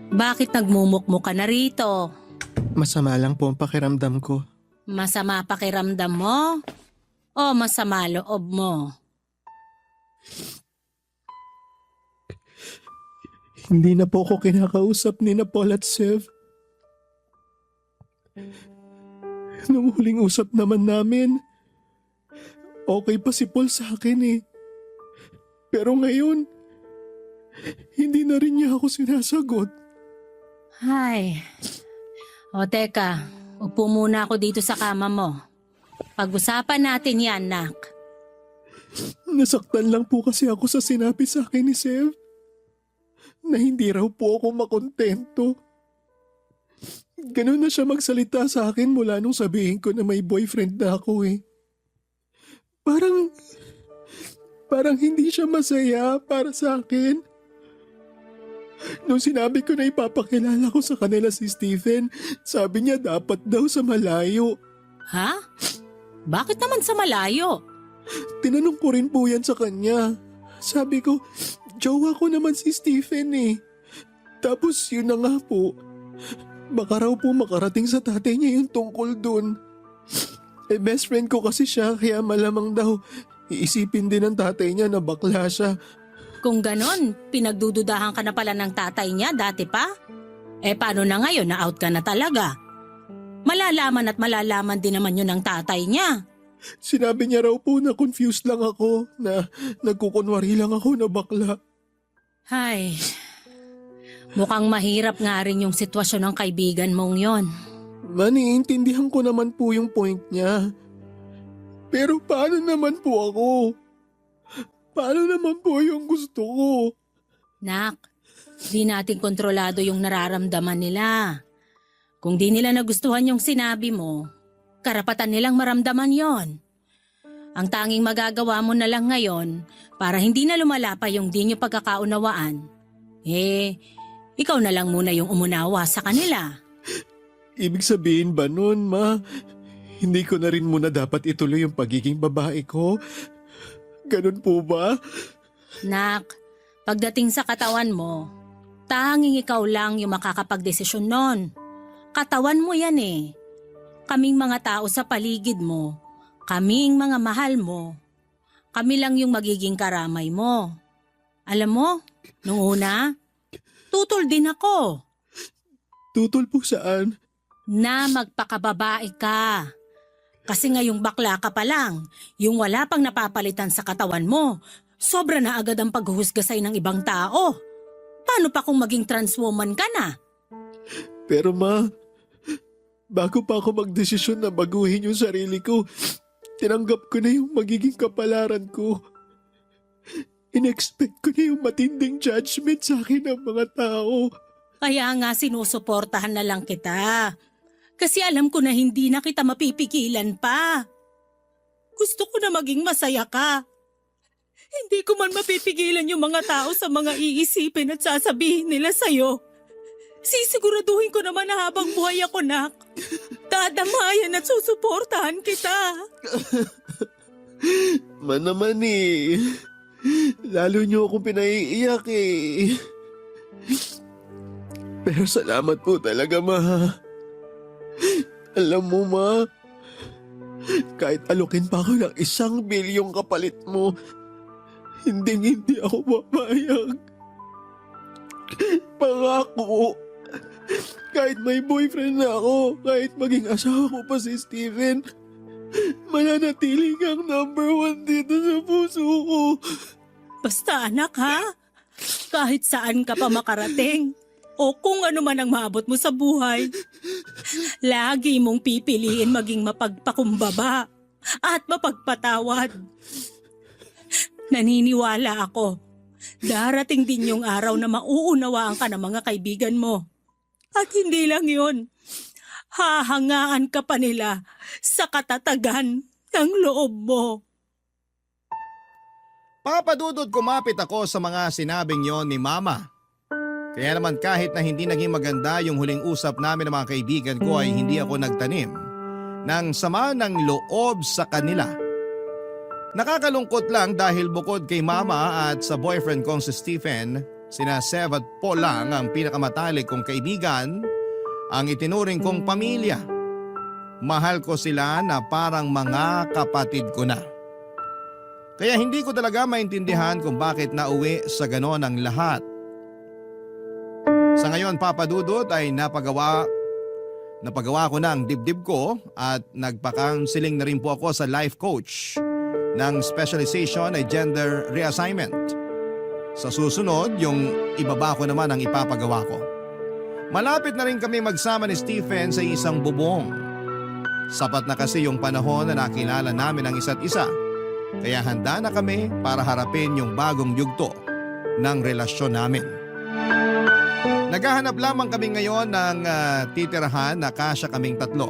Bakit nagmumukmuk ka na rito? Masama lang po ang pakiramdam ko. Masama pakiramdam mo? O masama loob mo? Hindi na po ako kinakausap ni Paul at Sev. Nung huling usap naman namin, okay pa si Paul sa akin eh. Pero ngayon, hindi na rin niya ako sinasagot. Ay. O teka, upo muna ako dito sa kama mo. Pag-usapan natin yan, Nak. Nasaktan lang po kasi ako sa sinabi sa akin ni Sev na hindi raw po ako makontento. Ganun na siya magsalita sa akin mula nung sabihin ko na may boyfriend na ako eh. Parang hindi siya masaya para sa akin. Nung sinabi ko na ipapakilala ko sa kanila si Stephen, sabi niya dapat daw sa malayo. Ha? Bakit naman sa malayo? Tinanong ko rin po yan sa kanya. Sabi ko, jowa ko naman si Stephen eh. Tapos yun na nga po. Baka raw po makarating sa tatay niya yung tungkol dun. Best friend ko kasi siya kaya malamang daw iisipin din ng tatay niya na bakla siya. Kung ganon, pinagdududahan ka na pala ng tatay niya dati pa? Paano na ngayon na out ka na talaga? Malalaman at malalaman din naman yun ng tatay niya. Sinabi niya raw po na confused lang ako, na nagkukunwari lang ako na bakla. Ay, mukhang mahirap nga rin yung sitwasyon ng kaibigan mong yon. Maniintindihan ko naman po yung point niya. Pero paano naman po ako? Paano naman po yung gusto ko? Nak, di natin kontrolado yung nararamdaman nila. Kung di nila nagustuhan yung sinabi mo, karapatan nilang maramdaman yon. Ang tanging magagawa mo na lang ngayon para hindi na lumala pa yung di nyo pagkakaunawaan, ikaw na lang muna yung umunawa sa kanila. Ibig sabihin ba nun, Ma? Hindi ko na rin muna dapat ituloy yung pagiging babae ko? Ganun po ba? Nak, pagdating sa katawan mo, tanging ikaw lang yung makakapagdesisyon nun. Katawan mo yan eh. Kaming mga tao sa paligid mo, kaming mga mahal mo, kami lang yung magiging karamay mo. Alam mo, nung una, tutol din ako. Tutol po saan? Na magpakababae ka. Kasi ngayong bakla ka pa lang, yung wala pang napapalitan sa katawan mo, sobra na agad ang paghuhusga sa'yo ng ibang tao. Paano pa kung maging trans woman ka na? Pero Ma, bago pa ako magdesisyon na baguhin yung sarili ko, tinanggap ko na yung magiging kapalaran ko. In-expect ko na yung matinding judgment sa akin ng mga tao. Kaya nga sinusuportahan na lang kita. Kasi alam ko na hindi na kita mapipigilan pa. Gusto ko na maging masaya ka. Hindi ko man mapipigilan yung mga tao sa mga iisipin at sasabihin nila sa'yo. Sisiguraduhin ko naman na habang buhay ako, Nak. Dadamayan at susuportahan kita. Ma naman eh. Lalo niyo akong pinaiiyak eh. Pero salamat po talaga, Ma. Alam mo, Ma, kahit alukin pa ako ng 1 bilyong kapalit mo, hindi ako papayag. Pangako, kahit may boyfriend na ako, kahit maging asawa ko pa si Steven, mananatili kang #1 dito sa puso ko. Basta anak ha, kahit saan ka pa makarating o kung ano man ang maabot mo sa buhay, lagi mong pipiliin maging mapagpakumbaba at mapagpatawad. Naniniwala ako, darating din yung araw na mauunawaan ka ng mga kaibigan mo. At hindi lang yun, hahangaan ka pa nila sa katatagan ng loob mo. Papadudod kumapit ako sa mga sinabing yon ni Mama. Kaya naman kahit na hindi naging maganda yung huling usap namin ng mga kaibigan ko ay hindi ako nagtanim ng sama ng loob sa kanila. Nakakalungkot lang dahil bukod kay Mama at sa boyfriend kong si Stephen, sina Sev at Paul lang ang pinakamatalik kong kaibigan, ang itinuring kong pamilya. Mahal ko sila na parang mga kapatid ko na. Kaya hindi ko talaga maintindihan kung bakit nauwi sa ganon ang lahat. Sa ngayon, Papa Dudut, ay napagawa ko na ang dibdib ko at nagpa-counseling na rin po ako sa life coach ng specialization ay gender reassignment. Sa susunod, yung ibaba ko naman ang ipapagawa ko. Malapit na rin kami magsama ni Stephen sa isang bubong. Sapat na kasi yung panahon na nakilala namin ang isa't isa. Kaya handa na kami para harapin yung bagong yugto ng relasyon namin. Naghahanap lamang kami ngayon ng titirahan na kasya kaming tatlo.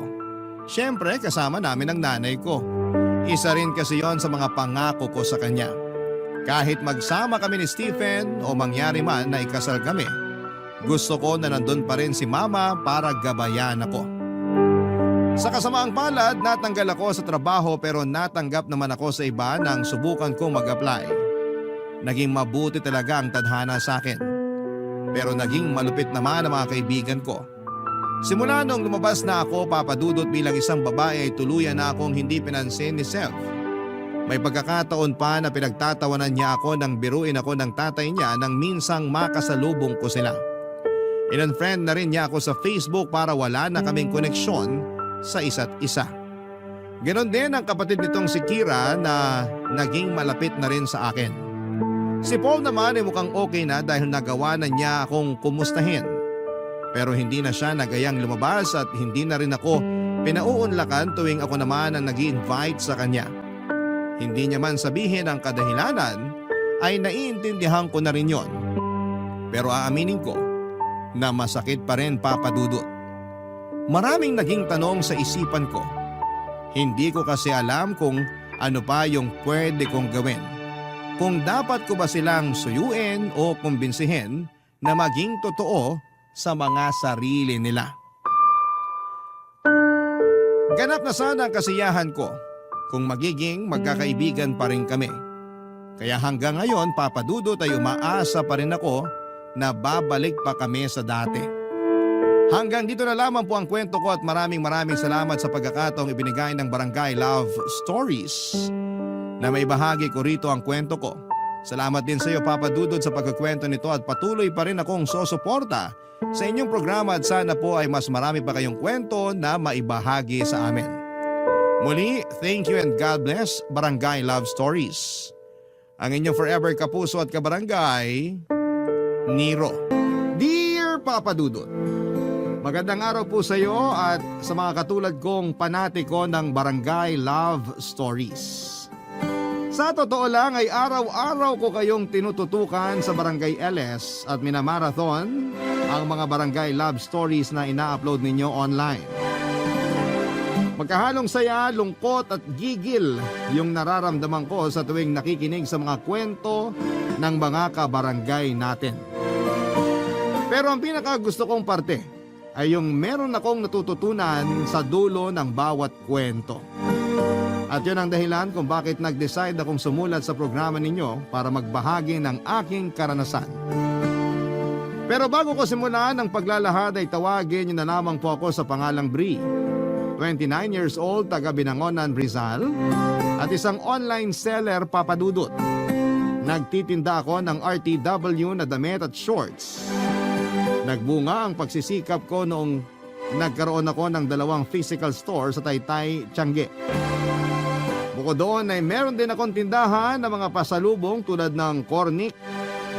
Siyempre kasama namin ang nanay ko. Isa rin kasi yon sa mga pangako ko sa kanya. Kahit magsama kami ni Stephen o mangyari man na ikasal kami, gusto ko na nandun pa rin si mama para gabayan ako. Sa kasamaang palad, natanggal ako sa trabaho pero natanggap naman ako sa iba nang subukan kong mag-apply. Naging mabuti talaga ang tadhana sa akin. Pero naging malupit naman ang mga kaibigan ko. Simula nung lumabas na ako, papadudot bilang isang babae ay tuluyan na akong hindi pinansin ni Seth. May pagkakataon pa na pinagtatawanan niya ako nang biruin ako ng tatay niya nang minsang makasalubong ko sila. In-unfriend na rin niya ako sa Facebook para wala na kaming koneksyon sa isa't isa. Ganon din ang kapatid nitong si Kira na naging malapit na rin sa akin. Si Paul naman ay mukhang okay na dahil nagawa na niya akong kumustahin. Pero hindi na siya nagayang lumabas at hindi na rin ako pinauunlakan tuwing ako naman ang nag-i-invite sa kanya. Hindi niya man sabihin ang kadahilanan ay naiintindihan ko na rin yon. Pero aaminin ko na masakit pa rin, Papa Dudut. Maraming naging tanong sa isipan ko. Hindi ko kasi alam kung ano pa yung pwede kong gawin. Kung dapat ko ba silang suyuin o kumbinsihin na maging totoo sa mga sarili nila. Ganap na sana ang kasiyahan ko kung magiging magkakaibigan pa rin kami. Kaya hanggang ngayon, Papa Dudut, ay umaasa pa rin ako na babalik pa kami sa dati. Hanggang dito na lamang po ang kwento ko at maraming salamat sa pagkakataong ibinigay ng Barangay Love Stories na may bahagi ko rito ang kwento ko. Salamat din sa iyo, Papa Dudut, sa pagkukwento nito at patuloy pa rin akong susuporta sa inyong programa at sana po ay mas marami pa kayong kwento na maibahagi sa amin. Muli, thank you and God bless Barangay Love Stories. Ang inyong forever kapuso at kabarangay, Nero. Dear Papa Dudut, magandang araw po sa iyo at sa mga katulad kong panatiko ng Barangay Love Stories. Sa totoo lang ay araw-araw ko kayong tinututukan sa Barangay LS at minamarathon ang mga Barangay Love Stories na ina-upload ninyo online. Magkahalong saya, lungkot at gigil yung nararamdaman ko sa tuwing nakikinig sa mga kwento ng mga kabarangay natin. Pero ang pinakagusto kong parte ay yung meron akong natututunan sa dulo ng bawat kwento. At yun ang dahilan kung bakit nag-decide akong sumulat sa programa ninyo para magbahagi ng aking karanasan. Pero bago ko simulan ang paglalahad ay tawagin niyo na lamang po ako sa pangalang Bri. 29 years old, taga Binangonan, Rizal, at isang online seller, Papa Dudut. Nagtitinda ako ng RTW na damit at shorts. Nagbunga ang pagsisikap ko noong nagkaroon ako ng 2 physical store sa Taytay, Tiangge. Bukod doon ay meron din akong tindahan ng mga pasalubong tulad ng cornic,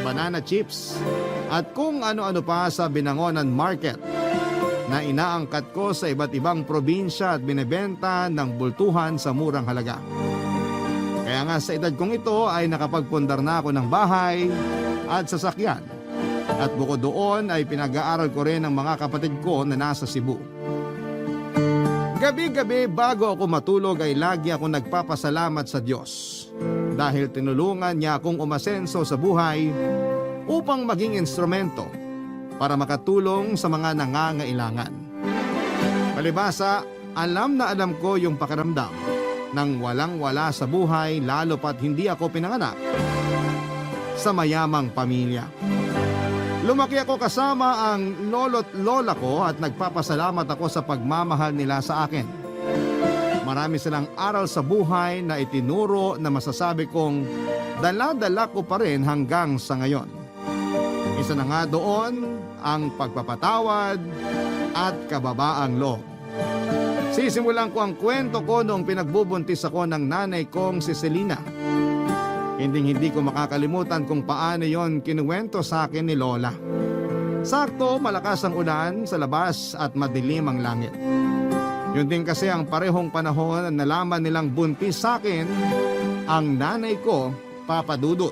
banana chips, at kung ano-ano pa sa Binangonan Market na inaangkat ko sa iba't ibang probinsya at binebenta ng bultuhan sa murang halaga. Kaya nga sa edad kong ito ay nakapagpundar na ako ng bahay at sasakyan. At bukod doon ay pinag-aaral ko rin ang mga kapatid ko na nasa Cebu. Gabi-gabi bago ako matulog ay lagi ako nagpapasalamat sa Diyos dahil tinulungan niya akong umasenso sa buhay upang maging instrumento para makatulong sa mga nangangailangan. Palibasa, alam na alam ko yung pakiramdam ng walang-wala sa buhay lalo pat hindi ako pinanganak sa mayamang pamilya. Lumaki ako kasama ang lolo't lola ko at nagpapasalamat ako sa pagmamahal nila sa akin. Marami silang aral sa buhay na itinuro na masasabi kong dala-dala ko pa rin hanggang sa ngayon. Isa na nga doon ang pagpapatawad at kababaang loob. Sisimulan ko ang kwento ko noong pinagbubuntis ako ng nanay kong si Selena. Hindi ko makakalimutan kung paano yon kinuwento sa akin ni Lola. Sakto, malakas ang ulan sa labas at madilim ang langit. Yun din kasi ang parehong panahon na nalaman nilang buntis sa akin ang nanay ko, Papa Dudut.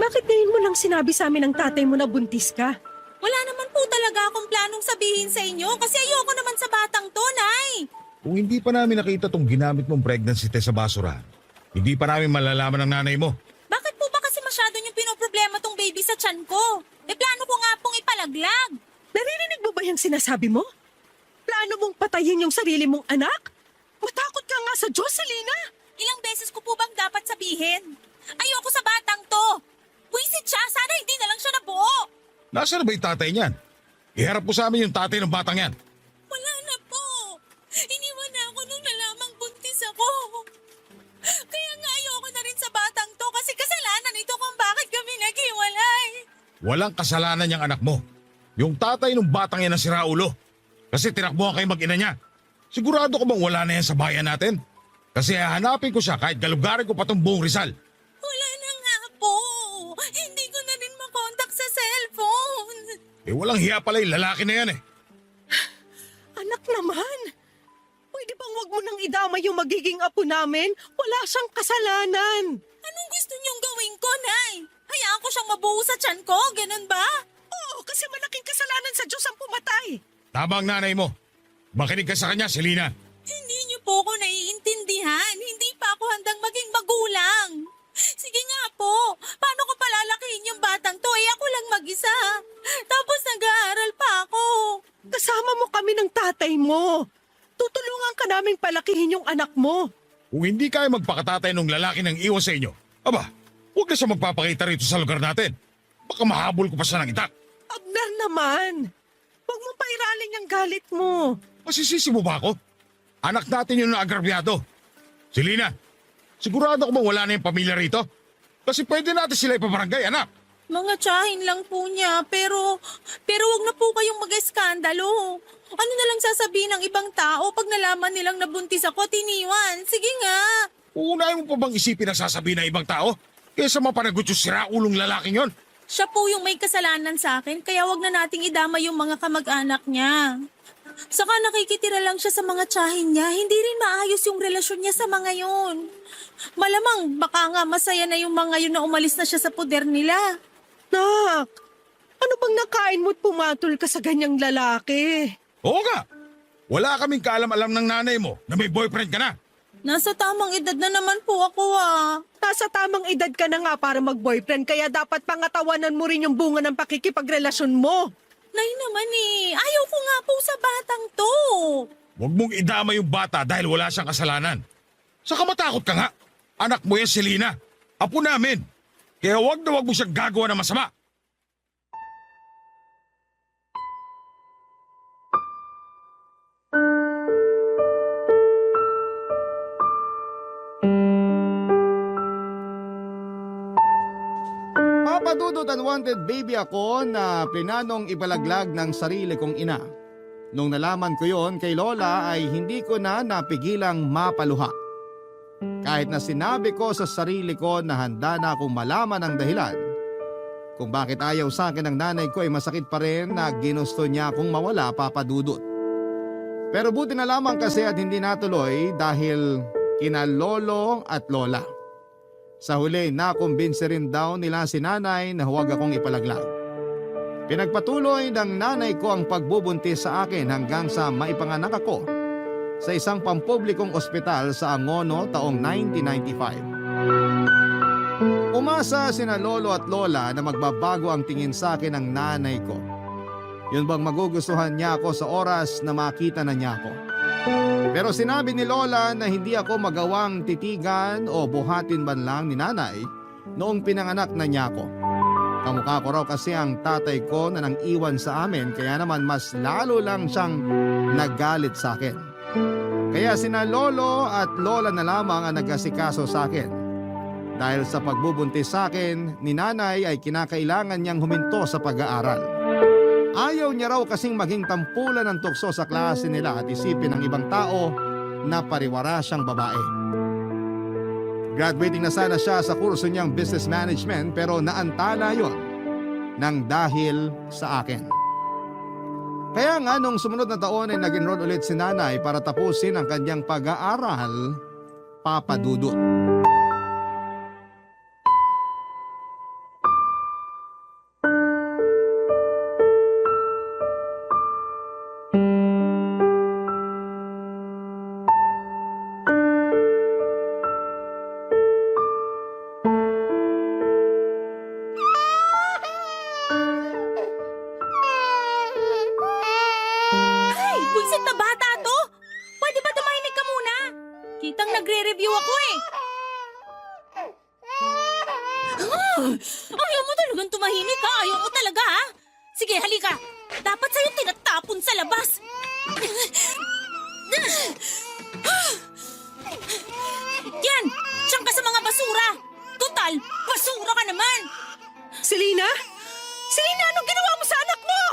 Bakit ngayon mo lang sinabi sa amin ng tatay mo na buntis ka? Wala naman po talaga akong planong sabihin sa inyo kasi ayoko naman sa batang to, Nay. Kung hindi pa namin nakita tong ginamit mong pregnancy test sa basura, hindi pa namin malalaman ng nanay mo. Bakit po ba kasi masyado niyong pinoproblema tong baby sa tiyan ko? Plano ko nga pong ipalaglag. Naririnig mo ba yung sinasabi mo? Plano mong patayin yung sarili mong anak? Matakot ka nga sa Diyos, Selena! Ilang beses ko po bang dapat sabihin? Ayoko sa batang to. Buisit siya, sana hindi na lang siya nabuo. Nasaan na ba yung tatay niyan? Iharap mo sa amin yung tatay ng batang yan. Wala na po. Iniwan na ako nung nalamang buntis ako. Kaya nga ayoko na rin sa batang to kasi kasalanan ito kung bakit kami naghiwalay. Walang kasalanan niyang anak mo. Yung tatay ng batang yan ang siraulo. Kasi tinakbuhan kayo mag-ina niya. Sigurado ko bang wala na yan sa bayan natin? Kasi hahanapin ko siya kahit galugarin ko pa tong buong Rizal. Wala na nga po. Hindi ko na rin makontak sa cellphone. Eh walang hiya pala yung lalaki na yan eh. Anak naman! Pwede bang wag mo nang idama yung magiging apo namin? Wala siyang kasalanan! Anong gusto niyong gawin ko, Nay? Hayaan ko siyang mabuo sa tiyan ko, ganun ba? Oo, kasi malaking kasalanan sa Diyos ang pumatay! Tama ang nanay mo. Makinig ka sa kanya, Selena. Hindi niyo po ako naiintindihan. Hindi pa ako handang maging magulang. Sige nga po, paano ko palalakihin yung batang to? Ako lang mag-isa. Tapos nag-aaral pa ako. Kasama mo kami ng tatay mo. Tutulungan ka naming palakihin yung anak mo. Kung hindi kayo magpakatatay ng lalaki ng iwan sa inyo, aba, huwag na siya magpapakita rito sa lugar natin. Baka mahabol ko pa siya ng itak. Abner naman! Huwag mong pairalin yung galit mo. Masisisi mo ba ako? Anak natin yun na agrabyado. Selena, sigurado ko bang wala na yung pamilya rito? Kasi pwede natin sila ipabarangay, anak. Mga tsahin lang po niya, pero wag na po kayong mag-eskandalo. Ano na lang sasabihin ng ibang tao pag nalaman nilang nabuntis ako at iniwan? Sige nga. Uunahin mo pa bang isipin ang sasabihin ng ibang tao? Kesa mapanagot yung siraulong lalaking yon. Siya po yung may kasalanan sa akin, kaya wag na nating idama yung mga kamag-anak niya. Saka nakikitira lang siya sa mga tsahin niya, hindi rin maayos yung relasyon niya sa mga yon. Malamang baka nga masaya na yung mga yun na umalis na siya sa poder nila. Nak, ano bang nakain mo't pumatol ka sa ganyang lalaki? Oo nga. Wala kaming kaalam-alam ng nanay mo na may boyfriend ka na. Nasa tamang edad na naman po ako Nasa tamang edad ka na nga para mag-boyfriend, kaya dapat pangatawanan mo rin yung bunga ng pakikipagrelasyon mo. Nay naman ayaw ko nga po sa batang to. Huwag mong idama yung bata dahil wala siyang kasalanan. Saka matakot ka nga. Anak mo yan, Selena. Apo namin. Kaya huwag na huwag mo siyang gagawa ng masama. Papadudot unwanted baby ako na plinanong ibalaglag ng sarili kong ina. Nung nalaman ko yon kay Lola ay hindi ko na napigilang mapaluha. Kahit na sinabi ko sa sarili ko na handa na akong malaman ang dahilan kung bakit ayaw sa akin ng nanay ko ay masakit pa rin na ginusto niya akong mawala, Papadudot. Pero buti na lamang kasi at hindi natuloy dahil kina Lolo at Lola. Sa huli, nakumbinsi rin daw nila si nanay na huwag akong ipalaglag. Pinagpatuloy ng nanay ko ang pagbubuntis sa akin hanggang sa maipanganak ako sa isang pampublikong ospital sa Angono taong 1995. Umasa sina Lolo at Lola na magbabago ang tingin sa akin ng nanay ko. Yun bang magugustuhan niya ako sa oras na makita na niya ako. Pero sinabi ni Lola na hindi ako magawang titigan o buhatin man lang ni nanay noong pinanganak na niya ako. Kamukha ko raw kasi ang tatay ko na nang iwan sa amin, kaya naman mas lalo lang siyang nagalit sa akin. Kaya sina lolo at lola na lamang ang nag-asikaso sa akin. Dahil sa pagbubuntis sa akin ni nanay ay kinakailangan niyang huminto sa pag-aaral. Ayaw niya raw kasing maging tampulan ng tukso sa klase nila at isipin ng ibang tao na pariwara siyang babae. Graduating na sana siya sa kurso niyang business management pero naantala yon nang dahil sa akin. Kaya nga nung sumunod na taon ay nag-enroll ulit si nanay para tapusin ang kanyang pag-aaral, Papa Dudut. Ay, buisit na bata to! Pwede ba tumahimik ka muna? Kitang nagre-review ako eh. Ayaw mo talagang tumahimik ha? Ayaw mo talaga ha? Sige, halika. Dapat sa'yo tinatapon sa labas. Yan! Diyan ka sa mga basura! Total, basura ka naman! Selena? Selena, anong ginawa mo sa anak mo?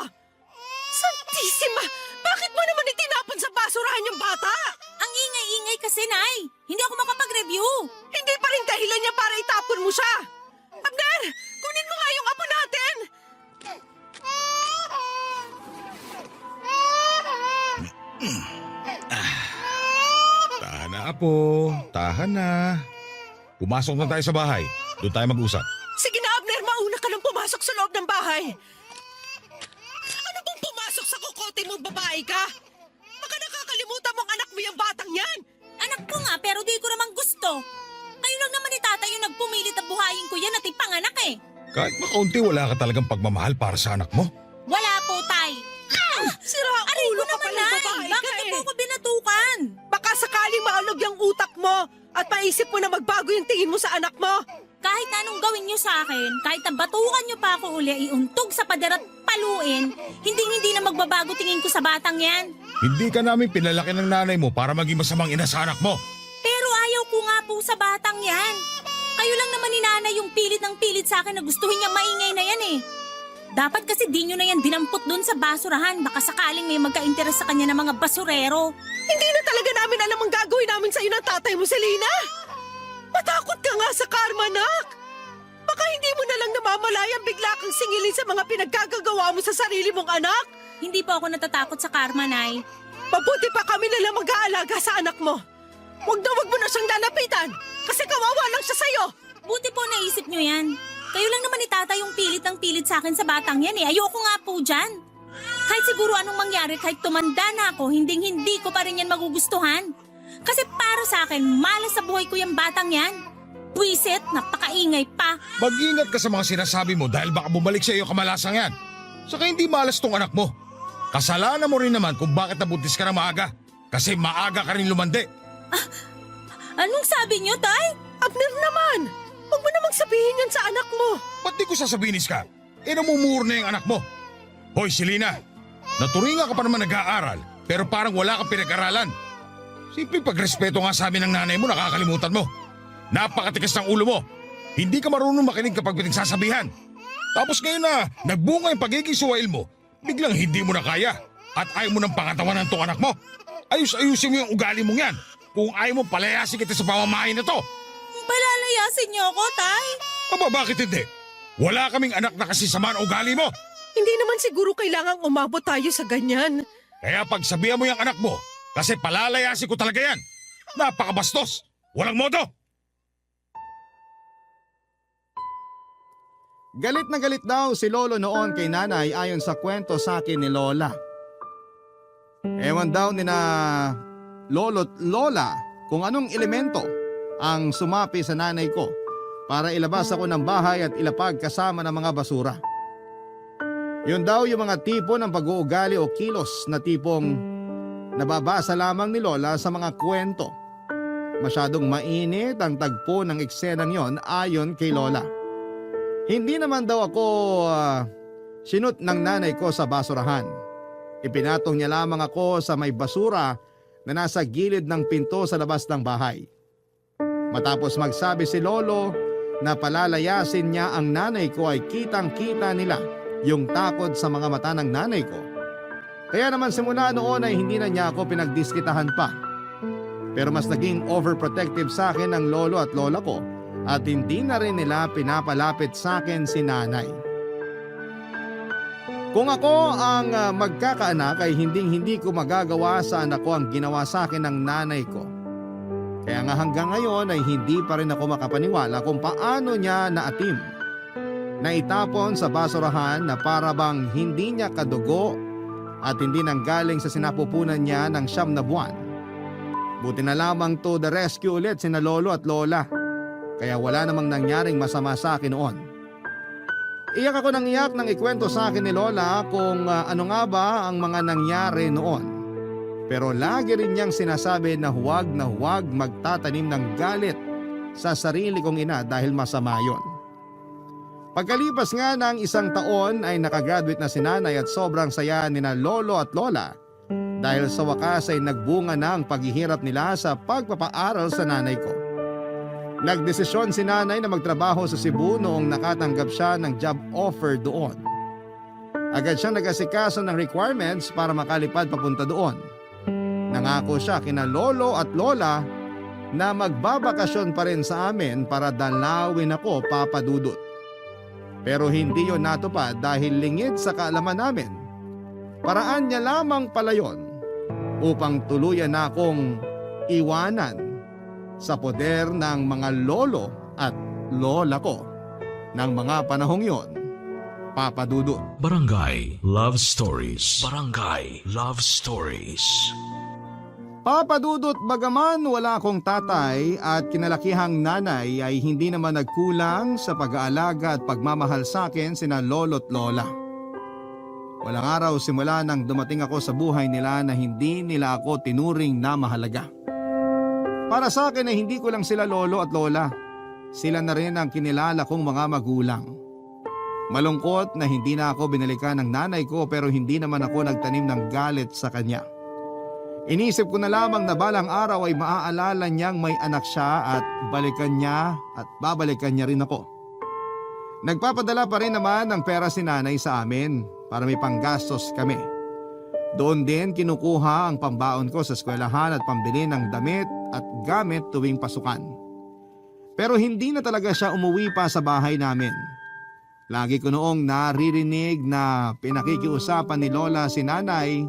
Santisima! Bakit mo naman itinapon sa basurahan yung bata? Ang ingay-ingay kasi, Nay. Hindi ako makapag-review. Hindi pa rin dahilan niya para itapon mo siya. Abner, kunin mo nga yung apo natin. Tahan na, apo. Tahan na. Pumasok na tayo sa bahay. Doon tayo mag-usap. Sige na, Abner, mauna ka nang pumasok sa loob ng bahay. Ano bang pumasok sa kukote mo, babae ka? Baka nakakalimutan mong anak mo yung batang yan. Anak ko nga, pero di ko naman gusto. Kayo lang naman ni Tatay yung nagpumilit na buhayin ko yan at ipanganak eh. Kahit makaunti, wala ka talagang pagmamahal para sa anak mo. Wala po, Tay. Sira Aray ulo ko ka naman, pala, Nay. babae Bakit ka niyo po eh. ako binatukan? Baka sakaling maalog yung utak mo at maisip mo na magbago yung tingin mo sa anak mo. Kahit anong gawin niyo sa akin, kahit na batukan niyo pa ako uli, iuntog sa pader at paluin, hindi na magbabago tingin ko sa batang yan. Hindi ka namin pinalaki ng nanay mo para maging masamang ina sa anak mo. Pero ayaw ko nga po sa batang yan. Kayo lang naman ni Nanay yung pilit ng pilit sa akin na gustuhin niyang maingay na yan eh. Dapat kasi di nyo na yan dinampot doon sa basurahan. Baka sakaling may magka-interes sa kanya ng mga basurero. Hindi na talaga namin alam ang gagawin namin sa'yo ng tatay mo, Selena. Matakot ka nga sa karma, nak. Baka hindi mo na lang namamalayang bigla kang singilin sa mga pinagkagagawa mo sa sarili mong anak. Hindi po ako natatakot sa karma, Nay. Mabuti pa kami na lang mag-aalaga sa anak mo. Huwag mo na siyang lalapitan kasi kawawa lang siya sa'yo. Buti po naisip nyo yan. Kayo lang naman ni Tata yung pilit ng pilit sa akin sa batang yan eh. Ayoko nga po dyan. Kahit siguro anong mangyari, kahit tumanda na ako, hindi ko pa rin yan magugustuhan. Kasi para sa akin, malas sa buhay ko yung batang yan. Buisit, napakaingay pa. Mag-ingat ka sa mga sinasabi mo dahil baka bumalik sa iyo kamalasang yan. Saka hindi malas tong anak mo. Kasalanan mo rin naman kung bakit nabuntis ka na maaga. Kasi maaga ka rin lumande. Anong sabi nyo, Tay? Abner naman, huwag mo namang sabihin yan sa anak mo. Ba't di ko sasabihin ka? Namumuro na yung anak mo. Hoy, Selena, naturinga ka pa naman nag-aaral pero parang wala kang pinag-aralan. Simple pagrespeto nga sa amin ng nanay mo, nakakalimutan mo. Napakatikas ng ulo mo. Hindi ka marunong makinig kapag pinagsasabihan. Tapos ngayon na nagbunga yung pagiging suwail mo, biglang hindi mo na kaya at ayaw mo ng pangatawanan tong anak mo. Ayus-ayusin mo yung ugali mong yan. Kung ayaw mo, palayasin kita sa pamamahay na to. Palalayasin niyo ako, Tay? Aba, bakit hindi? Wala kaming anak na kasi sama ng ugali mo. Hindi naman siguro kailangang umabot tayo sa ganyan. Kaya pagsabihan mo yung anak mo, kasi palalayasin ko talaga yan. Napakabastos. Walang modo. Galit na galit daw si Lolo noon kay nanay ayon sa kwento sa akin ni Lola. Ewan daw ni na Lolo't Lola kung anong elemento ang sumapi sa nanay ko para ilabas ako ng bahay at ilapag kasama ng mga basura. Yun daw yung mga tipo ng pag-uugali o kilos na tipong nababasa lamang ni Lola sa mga kwento. Masyadong mainit ang tagpo ng eksenang yon ayon kay Lola. Hindi naman daw ako sinut ng nanay ko sa basurahan. Ipinatong niya lamang ako sa may basura na nasa gilid ng pinto sa labas ng bahay. Matapos magsabi si Lolo na palalayasin niya ang nanay ko ay kitang-kita nila yung takot sa mga mata ng nanay ko. Kaya naman simula noon ay hindi na niya ako pinagdiskitahan pa. Pero mas naging overprotective sa akin ng lolo at lola ko at hindi na rin nila pinapalapit sa akin si nanay. Kung ako ang magkakaanak ay hindi ko magagawa sa anak ko ang ginawa sa akin ng nanay ko. Kaya nga hanggang ngayon ay hindi pa rin ako makapaniwala kung paano niya naatim. Naitapon sa basurahan na para bang hindi niya kadugo at hindi nanggaling sa sinapupunan niya ng 9 na buwan. Buti na lamang to the rescue ulit sina lolo at lola. Kaya wala namang nangyaring masama sa akin noon. Iyak ako ng iyak nang ikwento sa akin ni Lola kung ano nga ba ang mga nangyari noon. Pero lagi rin niyang sinasabi na huwag magtatanim ng galit sa sarili kong ina dahil masama yon. Pagkalipas nga ng 1 taon ay nakagraduate na si nanay at sobrang saya ni na lolo at lola dahil sa wakas ay nagbunga na ang paghihirap nila sa pagpapaaral sa nanay ko. Nagdesisyon si nanay na magtrabaho sa Cebu noong nakatanggap siya ng job offer doon. Agad siyang nag-asikaso ng requirements para makalipad papunta doon. Nangako siya kina lolo at lola na magbabakasyon pa rin sa amin para dalawin ako, Papa Dudut. Pero hindi yon natupad dahil lingid sa kaalaman namin. Paraan niya lamang pala yon upang tuluyan na akong iwanan sa poder ng mga lolo at lola ko ng mga panahong yon, Papa Dudut. Barangay Love Stories. Barangay Love Stories. Papa Dudut, bagaman wala akong tatay at kinalakihang nanay ay hindi naman nagkulang sa pag-aalaga at pagmamahal sa akin sina lolo't lola. Walang araw simula nang dumating ako sa buhay nila na hindi nila ako tinuring na mahalaga. Para sa akin ay hindi ko lang sila lolo at lola. Sila na rin ang kinilala kong mga magulang. Malungkot na hindi na ako binalikan ng nanay ko pero hindi naman ako nagtanim ng galit sa kanya. Inisip ko na lamang na balang araw ay maaalala niyang may anak siya at balikan niya at babalikan niya rin ako. Nagpapadala pa rin naman ng pera si nanay sa amin para may panggastos kami. Doon din kinukuha ang pambaon ko sa eskwelahan at pambili ng damit at gamit tuwing pasukan. Pero hindi na talaga siya umuwi pa sa bahay namin. Lagi ko noong naririnig na pinakikiusapan ni Lola si nanay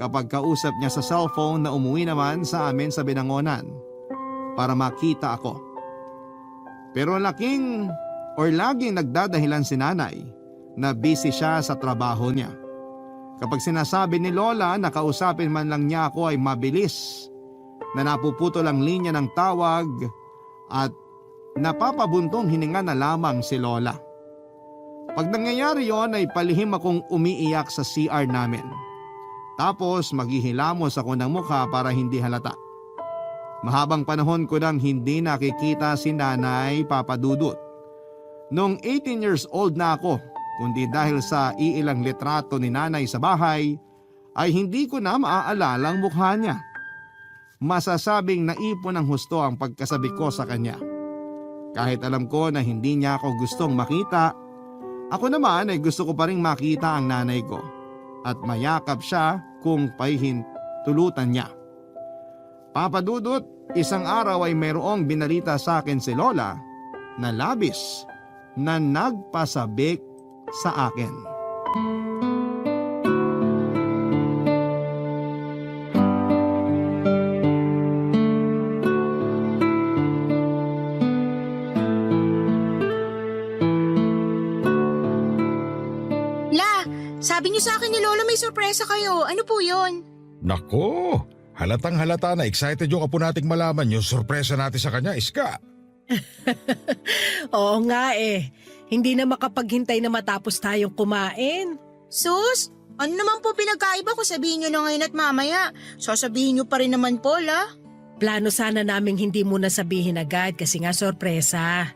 kapag kausap niya sa cellphone na umuwi naman sa amin sa Binangonan para makita ako. Pero laging nagdadahilan si nanay na busy siya sa trabaho niya. Kapag sinasabi ni Lola na kausapin man lang niya ako ay mabilis na napuputol ang linya ng tawag at napapabuntong hininga na lamang si Lola. Pag nangyayari yon ay palihim akong umiiyak sa CR namin. Tapos maghihilamos ako ng mukha para hindi halata. Mahabang panahon ko nang hindi nakikita si nanay, Papa Dudut. Noong 18 years old na ako, kundi dahil sa iilang litrato ni nanay sa bahay, ay hindi ko na maaalala ang mukha niya. Masasabing naipon ng husto ang pagkasabi ko sa kanya. Kahit alam ko na hindi niya ako gustong makita, ako naman ay gusto ko pa rin makita ang nanay ko at mayakap siya kung pahihintulutan niya. Papa Dudut, isang araw ay mayroong binalita sa akin si Lola na labis na nagpasabik sa akin. Sabi niyo sa akin ni Lolo may sorpresa kayo. Ano po yun? Nako, halatang halata na excited yung apo nating malaman yung sorpresa natin sa kanya, Iska. Oo nga eh. Hindi na makapaghintay na matapos tayong kumain. Sus, Ano naman po pinagkaiba ko? Sabihin nyo na ngayon at mamaya. Sasabihin nyo pa rin naman, Paul, ah. Plano sana naming hindi mo na sabihin agad kasi nga sorpresa.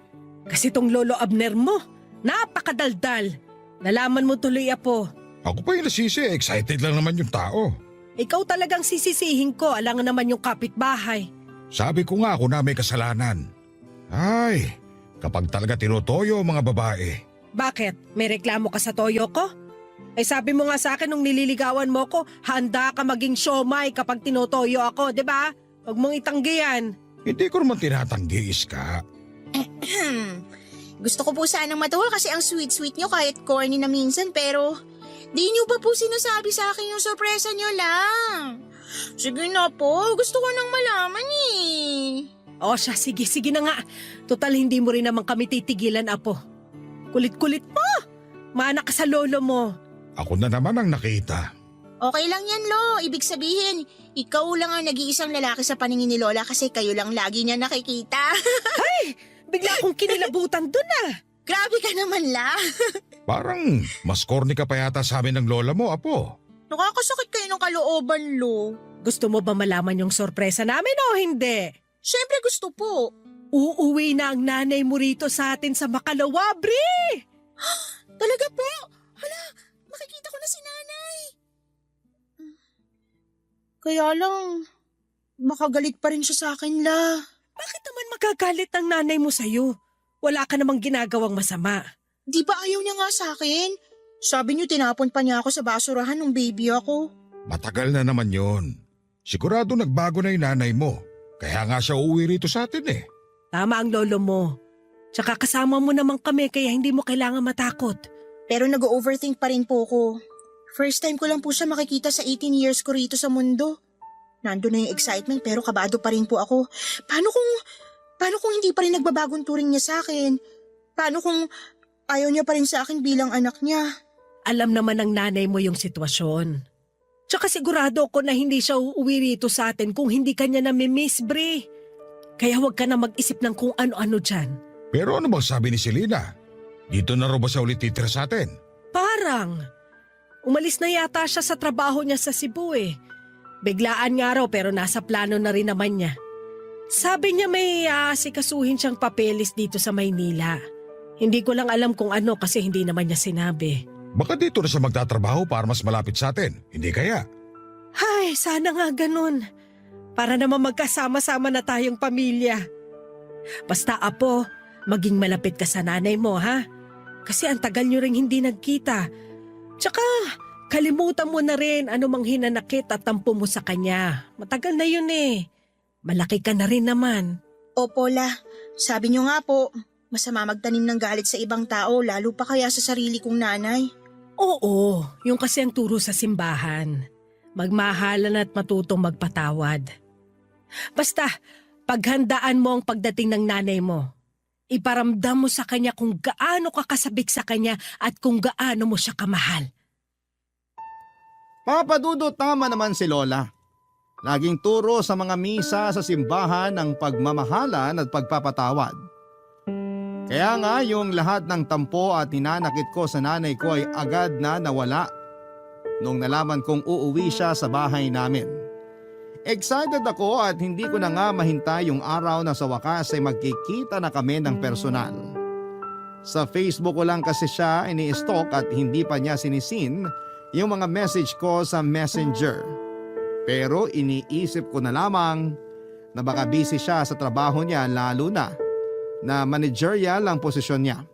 Kasi tong Lolo Abner mo, napakadaldal. Nalaman mo tuloy, Apo. Ako pa yung nasisi, excited lang naman yung tao. Ikaw talagang sisisihin ko, alangan naman yung kapitbahay. Sabi ko nga ako na may kasalanan. Ay, kapag talaga tinutoyo ang mga babae. Bakit? May reklamo ka sa toyo ko? Sabi mo nga sa akin nung nililigawan mo ko, handa ka maging siomay kapag tinutoyo ako, di ba? Huwag mong itanggi yan. Hindi ko naman tinatanggi, Iska. Gusto ko po sanang matuwa kasi ang sweet-sweet nyo kahit corny na minsan pero di nyo pa po sinasabi sa akin yung sorpresa nyo lang. Sige na po, gusto ko nang malaman eh. O siya, sige na nga. Total hindi mo rin naman kami titigilan, Apo. Kulit-kulit mo. Mana ka sa lolo mo. Ako na naman ang nakita. Okay lang yan, Lo. Ibig sabihin, ikaw lang ang nag-iisang lalaki sa paningin ni Lola kasi kayo lang lagi niya nakikita. Bigla akong kinilabutan dun ah. Grabe ka naman, La. Parang mas corny ka pa yata sa amin ng lola mo, Apo. Nakakasakit kayo ng kalooban, Lo. Gusto mo ba malaman yung sorpresa namin o hindi? Siyempre gusto po. Uuwi na ang nanay mo rito sa atin sa Makalawa, Bri! Talaga po? Hala, makikita ko na si nanay. Kaya lang, makagalit pa rin siya sa akin, La. Bakit naman magagalit ang nanay mo sa'yo? Wala ka namang ginagawang masama. Di ba ayaw niya nga sa akin? Sabi niyo tinapon pa niya ako sa basurahan nung baby ako. Matagal na naman yon. Sigurado nagbago na yung nanay mo. Kaya nga siya uuwi rito sa atin eh. Tama ang lolo mo. Tsaka kasama mo naman kami kaya hindi mo kailangan matakot. Pero nag-overthink pa rin po ko. First time ko lang po siya makikita sa 18 years ko rito sa mundo. Nandun na yung excitement pero kabado pa rin po ako. Paano kung hindi pa rin nagbabagong turing niya sa akin? Paano kung ayaw niya pa rin sa akin bilang anak niya? Alam naman ng nanay mo yung sitwasyon. Tsaka sigurado ko na hindi siya uuwi rito sa atin kung hindi kanya nami-miss, Bri. Kaya huwag ka na mag-isip ng kung ano-ano dyan. Pero ano bang sabi ni Selena? Dito na raw ba siya ulit titira sa atin? Parang. Umalis na yata siya sa trabaho niya sa Cebu eh. Biglaan nga raw pero nasa plano na rin naman niya. Sabi niya may sikasuhin siyang papeles dito sa Maynila. Hindi ko lang alam kung ano kasi hindi naman niya sinabi. Baka dito na siya magtatrabaho para mas malapit sa atin. Hindi kaya? Ay, sana nga ganun. Para naman magkasama-sama na tayong pamilya. Basta Apo, maging malapit ka sa nanay mo ha? Kasi ang tagal niyo ring hindi nagkita. Tsaka kalimutan mo na rin ano mang hinanakit at tampo mo sa kanya. Matagal na yun eh. Malaki ka na rin naman. Opo, La. Sabi niyo nga po, masama magtanim ng galit sa ibang tao lalo pa kaya sa sarili kong nanay. Oo, yung kasi ang turo sa simbahan. Magmahalan at matutong magpatawad. Basta, paghandaan mo ang pagdating ng nanay mo. Iparamdam mo sa kanya kung gaano ka kasabik sa kanya at kung gaano mo siya kamahal. Papa Dudut, tama naman si Lola. Laging turo sa mga misa sa simbahan ang pagmamahalan at pagpapatawad. Kaya nga yung lahat ng tampo at ninanakit ko sa nanay ko ay agad na nawala nung nalaman kong uuwi siya sa bahay namin. Excited ako at hindi ko na nga mahintay yung araw na sa wakas ay magkikita na kami ng personal. Sa Facebook ko lang kasi siya ini-stalk at hindi pa niya sinisin yung mga message ko sa Messenger. Pero iniisip ko na lamang na baka busy siya sa trabaho niya lalo na managerial ang posisyon niya.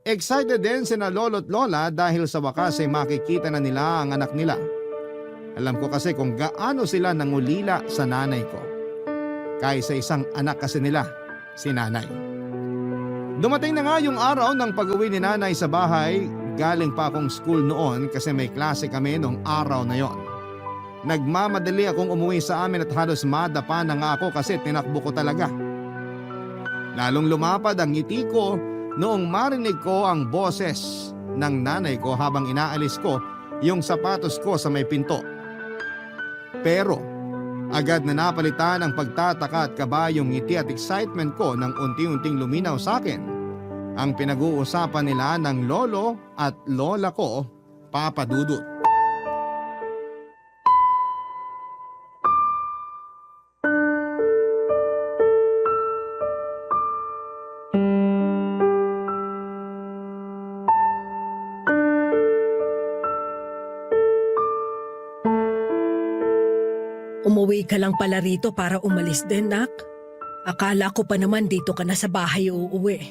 Excited din sina lolo't lola dahil sa wakas ay makikita na nila ang anak nila. Alam ko kasi kung gaano sila nangulila sa nanay ko. Kaysa isang anak kasi nila, si nanay. Dumating na nga yung araw ng pag-uwi ni nanay sa bahay. Galing pa akong school noon kasi may klase kami noong araw na yon. Nagmamadali akong umuwi sa amin at halos madapa na nga ako kasi tinakbo ko talaga. Lalong lumapad ang ngiti ko noong marinig ko ang boses ng nanay ko habang inaalis ko yung sapatos ko sa may pinto. Pero agad na napalitan ang pagtataka at kaba yung ngiti at excitement ko nang unti-unting luminaw sa akin ang pinag-uusapan nila ng lolo at lola ko, Papa Dudut. Uuwi ka lang pala rito para umalis din, nak. Akala ko pa naman dito ka na sa bahay uuwi.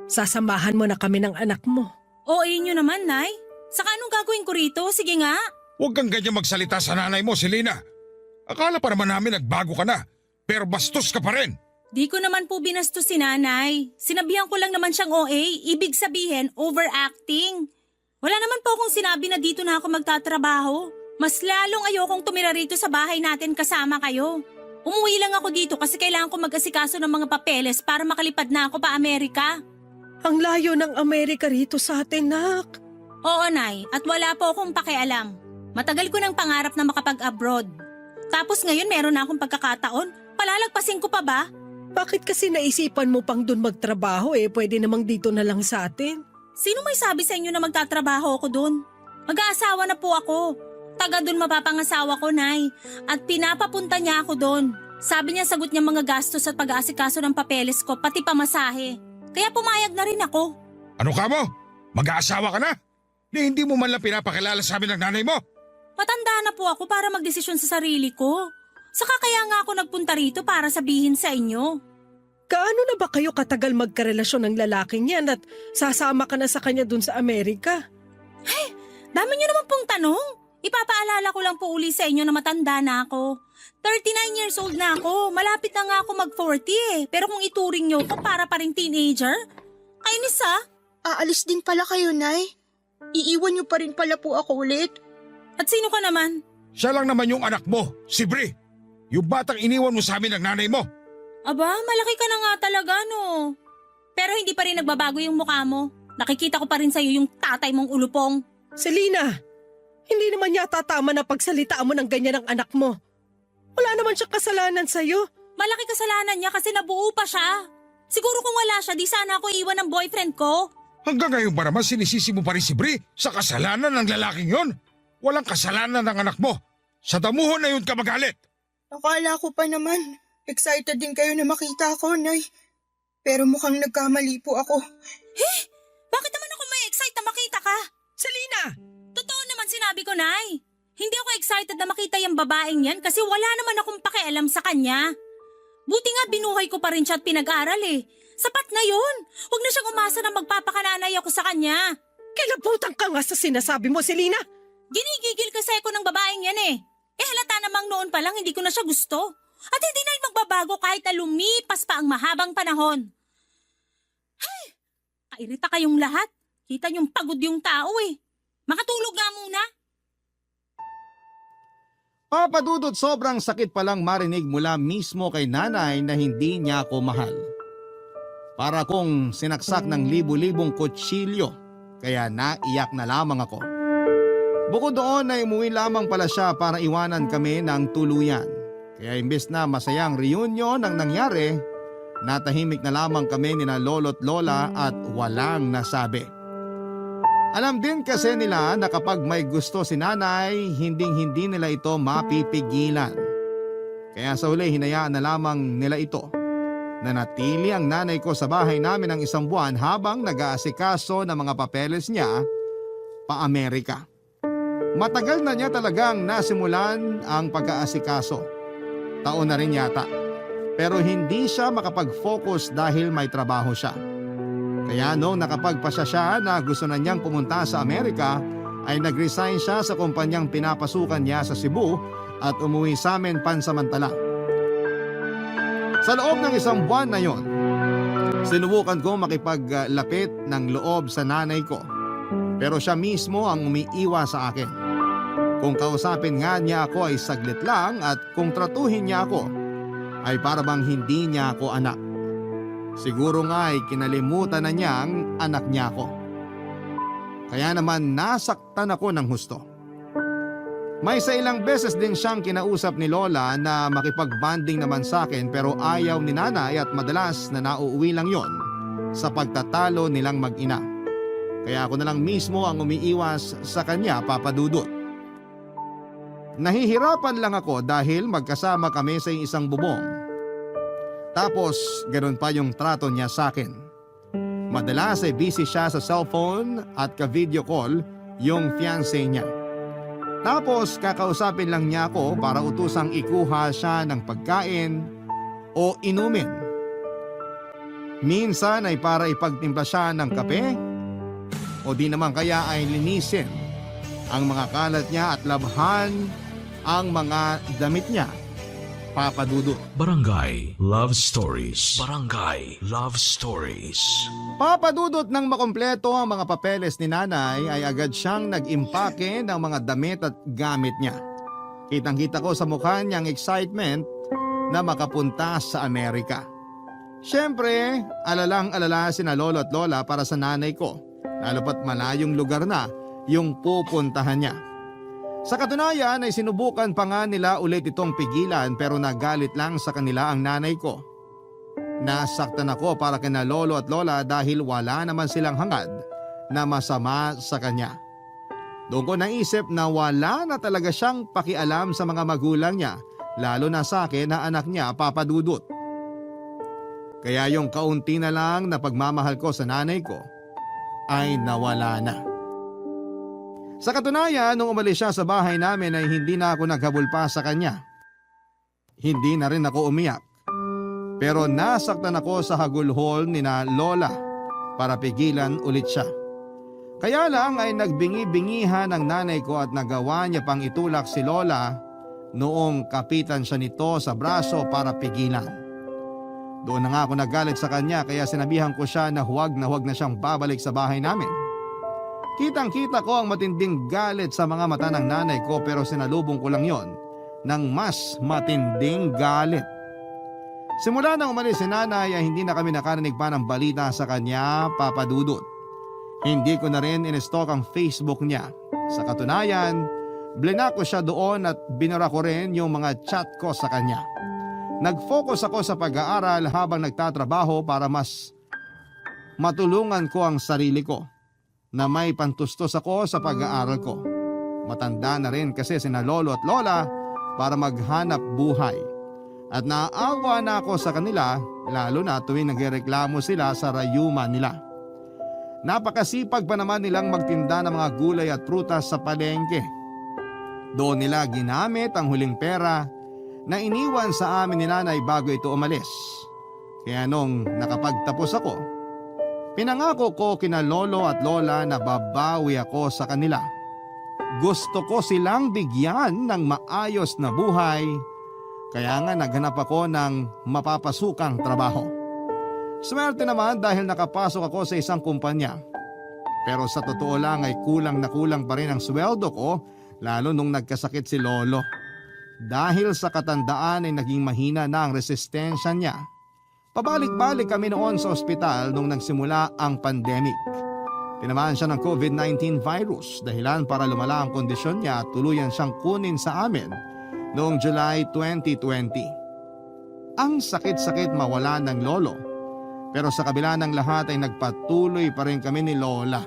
Sasamahan mo na kami ng anak mo. O inyo naman, Nay. Saka anong gagawin ko rito? Sige nga. Huwag kang ganyan magsalita sa nanay mo, Selena. Akala pa naman namin nagbago ka na, pero bastos ka pa rin. Di ko naman po binastos si Nanay. Sinabihan ko lang naman siyang OA. Ibig sabihin, overacting. Wala naman po akong sinabi na dito na ako magtatrabaho. Mas lalong ayokong tumira rito sa bahay natin kasama kayo. Umuwi lang ako dito kasi kailangan ko mag-asikaso ng mga papeles para makalipad na ako pa Amerika. Ang layo ng Amerika rito sa atin, nak. Oo, Nay. At wala po akong pakialam. Matagal ko ng pangarap na makapag-abroad. Tapos ngayon meron na akong pagkakataon. Palalagpasin ko pa ba? Bakit kasi naisipan mo pang dun magtrabaho pwede namang dito na lang sa atin? Sino may sabi sa inyo na magtatrabaho ako dun? Mag-aasawa na po ako. Taga dun mapapangasawa ko, Nay. At pinapapunta niya ako dun. Sabi niya sagot niya mga gastos at pag-aasikaso ng papeles ko, pati pamasahe. Kaya pumayag na rin ako. Ano ka mo? Mag-aasawa ka na? Hindi mo man lang pinapakilala sa amin ng nanay mo? Matanda na po ako para magdesisyon sa sarili ko. Saka kaya nga ako nagpunta rito para sabihin sa inyo. Gaano na ba kayo katagal magkarelasyon ng lalaking yan at sasama ka na sa kanya dun sa Amerika? Dami niyo naman pong tanong. Ipapaalala ko lang po uli sa inyo na matanda na ako. 39 years old na ako. Malapit na nga ako mag-40 Pero kung ituring niyo ko para pa rin teenager, kainis Aalis din pala kayo, Nay. Iiwan niyo pa rin pala po ako ulit. At sino ka naman? Siya lang naman yung anak mo, si Bri. Yung batang iniwan mo sa amin ng nanay mo. Aba, malaki ka na nga talaga, no? Pero hindi pa rin nagbabago yung mukha mo. Nakikita ko pa rin sa'yo yung tatay mong ulupong. Selena, hindi naman yata tama na pagsalitaan mo ng ganyan ng anak mo. Wala naman siyang kasalanan sa'yo. Malaki kasalanan niya kasi nabuo pa siya. Siguro kung wala siya, di sana ako iwan ng boyfriend ko. Hanggang ngayon ba naman sinisisi mo pa rin si Bri sa kasalanan ng lalaking yon? Walang kasalanan ng anak mo. Sa damuhon na yun ka magalit. Akala ko pa naman, excited din kayo na makita ako, Nay. Pero mukhang nagkamali po ako. Bakit naman ako may excite na makita ka? Selena! Totoo naman sinabi ko, Nay. Hindi ako excited na makita yung babaeng yan kasi wala naman akong pakialam sa kanya. Buti nga binuhay ko pa rin siya at pinag-aral Sapat na yun. Huwag na siyang umasa na magpapakananay ako sa kanya. Kilabutan ka nga sa sinasabi mo, Selena. Ginigigil kasi ako ng babaeng yan halata namang noon pa lang hindi ko na siya gusto. At hindi na magbabago kahit na lumipas pa ang mahabang panahon. Kairita kayong lahat. Kita niyong pagod yung tao Makatulog nga muna. Papadudot, sobrang sakit palang marinig mula mismo kay nanay na hindi niya ako mahal. Para kong sinaksak ng libu-libong kutsilyo, kaya naiyak na lamang ako. Bukod doon ay umuwi lamang pala siya para iwanan kami ng tuluyan. Kaya imbes na masayang reunion ang nangyari, natahimik na lamang kami nina lolo't lola at walang nasabi. Alam din kasi nila na kapag may gusto si nanay, hinding-hindi nila ito mapipigilan. Kaya sa huli hinayaan na lamang nila ito. Nanatili ang nanay ko sa bahay namin ng 1 buwan habang nag-aasikaso ng mga papeles niya pa Amerika. Matagal na niya talagang nasimulan ang pag-aasikaso. Taon na rin yata. Pero hindi siya makapag-focus dahil may trabaho siya. Kaya noong nakapagpasya siya na gusto na niyang pumunta sa Amerika, ay nag-resign siya sa kumpanyang pinapasukan niya sa Cebu at umuwi sa amin pansamantala. Sa loob ng 1 buwan na yon, sinubukan ko makipaglapit ng loob sa nanay ko. Pero siya mismo ang umiiwas sa akin. Kung kausapin nga niya ako ay saglit lang at kung tratuhin niya ako ay para bang hindi niya ako anak. Siguro nga ay kinalimutan na niyang anak niya ako. Kaya naman nasaktan ako ng husto. May sa ilang beses din siyang kinausap ni Lola na makipagbanding naman sa akin pero ayaw ni nanay at madalas na nauuwi lang yon sa pagtatalo nilang mag-ina. Kaya ako na lang mismo ang umiiwas sa kanya, Papa Dudut. Nahihirapan lang ako dahil magkasama kami sa isang bubong. Tapos ganoon pa yung trato niya sa akin. Madalas ay busy siya sa cellphone at ka-video call yung fiancé niya. Tapos kakausapin lang niya ako para utusang ikuha siya ng pagkain o inumin. Minsan ay para ipagtimpla siya ng kape o di naman kaya ay linisin ang mga kalat niya at labhan ang mga damit niya. Papa Dudut. Barangay Love Stories. Barangay Love Stories. Papa Dudut nang makumpleto ang mga papeles ni nanay ay agad siyang nag-impake ng mga damit at gamit niya. Kitang-kita ko sa mukha niyang excitement na makapunta sa Amerika. Siyempre, alalang-alala sina lolo at lola para sa nanay ko, lalo pat malayong lugar na yung pupuntahan niya. Sa katunayan ay sinubukan pa nga nila ulit itong pigilan pero nagalit lang sa kanila ang nanay ko. Nasaktan ako para kina lolo at lola dahil wala naman silang hangad na masama sa kanya. Doon ko naisip na wala na talaga siyang pakialam sa mga magulang niya, lalo na sa akin na anak niya, Papa Dudut. Kaya yung kaunti na lang na pagmamahal ko sa nanay ko ay nawala na. Sa katunayan, nung umalis siya sa bahay namin ay hindi na ako naghabol pa sa kanya. Hindi na rin ako umiyak. Pero nasaktan ako sa hagulhol ni na Lola para pigilan ulit siya. Kaya lang ay nagbingi-bingihan ang nanay ko at nagawa niya pang itulak si Lola noong kapitan siya nito sa braso para pigilan. Doon na nga ako nagalit sa kanya kaya sinabihan ko siya na huwag na siyang babalik sa bahay namin. Kitang-kita ko ang matinding galit sa mga mata ng nanay ko pero sinalubong ko lang yon ng mas matinding galit. Simula nang umalis si nanay ay hindi na kami nakarinig pa ng balita sa kanya, Papa Dudut. Hindi ko na rin in-stalk ang Facebook niya. Sa katunayan, blinak ko siya doon at binura ko rin yung mga chat ko sa kanya. Nag-focus ako sa pag-aaral habang nagtatrabaho para mas matulungan ko ang sarili ko na may pantustos ako sa pag-aaral ko. Matanda na rin kasi sina lolo at lola para maghanap buhay. At naaawa na ako sa kanila lalo na tuwing nagreklamo sila sa rayuma nila. Napakasipag pa naman nilang magtinda ng mga gulay at prutas sa palengke. Doon nila ginamit ang huling pera na iniwan sa amin ni nanay bago ito umalis. Kaya nung nakapagtapos ako, pinangako ko kina lolo at lola na babawi ako sa kanila. Gusto ko silang bigyan ng maayos na buhay, kaya nga naghanap ako ng mapapasukang trabaho. Swerte naman dahil nakapasok ako sa isang kumpanya. Pero sa totoo lang ay kulang na kulang pa rin ang sweldo ko lalo nung nagkasakit si lolo. Dahil sa katandaan ay naging mahina na ang resistensya niya. Pabalik-balik kami noon sa ospital nung nagsimula ang pandemic. Tinamaan siya ng COVID-19 virus dahilan para lumala ang kondisyon niya at tuluyan siyang kunin sa amin noong July 2020. Ang sakit-sakit mawala ng lolo, pero sa kabila ng lahat ay nagpatuloy pa rin kami ni lola.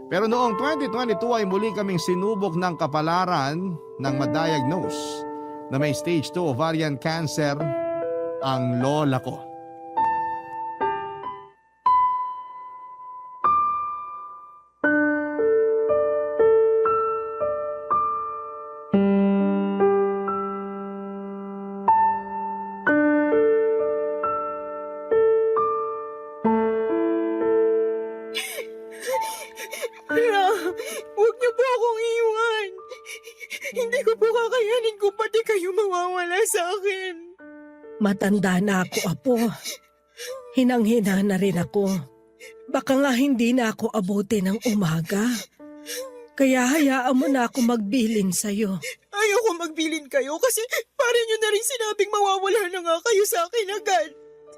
Pero noong 2022 ay muli kaming sinubok ng kapalaran ng ma-diagnose na may stage 2 ovarian cancer ang lola ko. Huwag niyo po akong iwan. Hindi ko po kakayanin kung pati kayo mawawala sa akin. Matanda na ako, Apo. Hinang-hina na rin ako. Baka nga hindi na ako abuti ng umaga. Kaya hayaan mo na ako magbilin sa'yo. Ayoko magbilin kayo kasi parang nyo na rin sinabing mawawala na nga kayo sa akin agad.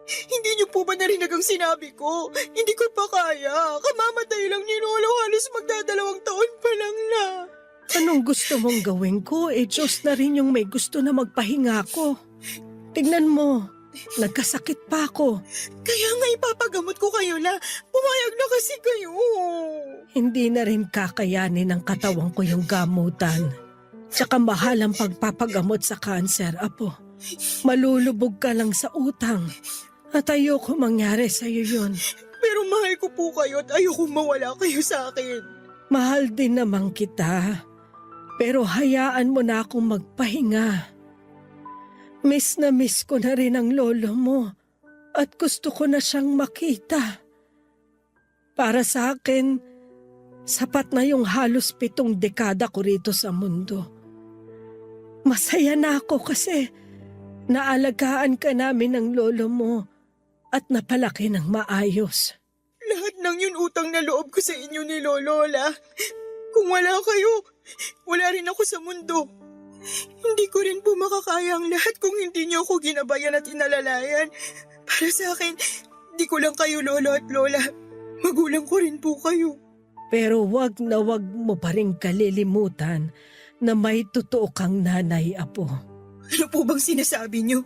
Hindi niyo po ba narinig ang sinabi ko? Hindi ko pa kaya. Kamamatay lang ni Lolo, halos magdadalawang taon pa lang na. Anong gusto mong gawin ko? Diyos na rin yung may gusto na magpahinga ko. Tignan mo, nagkasakit pa ako. Kaya nga ipapagamot ko kayo na. Pumayag na kasi kayo. Hindi na rin kakayanin ng katawan ko yung gamutan. Tsaka mahal ang pagpapagamot sa kanser, Apo. Malulubog ka lang sa utang. At ayoko mangyari sa'yo yun. Pero mahal ko po kayo at ayoko mawala kayo sa akin. Mahal din naman kita. Pero hayaan mo na akong magpahinga. Miss na miss ko na rin ang lolo mo at gusto ko na siyang makita. Para sa akin, sapat na yung halos 7 dekada ko rito sa mundo. Masaya na ako kasi naalagaan ka namin ng lolo mo at napalaki ng maayos. Lahat ng yun utang na loob ko sa inyo ni Lolola. Kung wala kayo, wala rin ako sa mundo. Hindi ko rin po makakaya ang lahat kung hindi niyo ako ginabayan at inalalayan. Para sa akin, di ko lang kayo lolo at lola. Magulang ko rin po kayo. Pero wag na wag mo pa rin kalilimutan na may totoo kang nanay, apo. Ano po bang sinasabi niyo?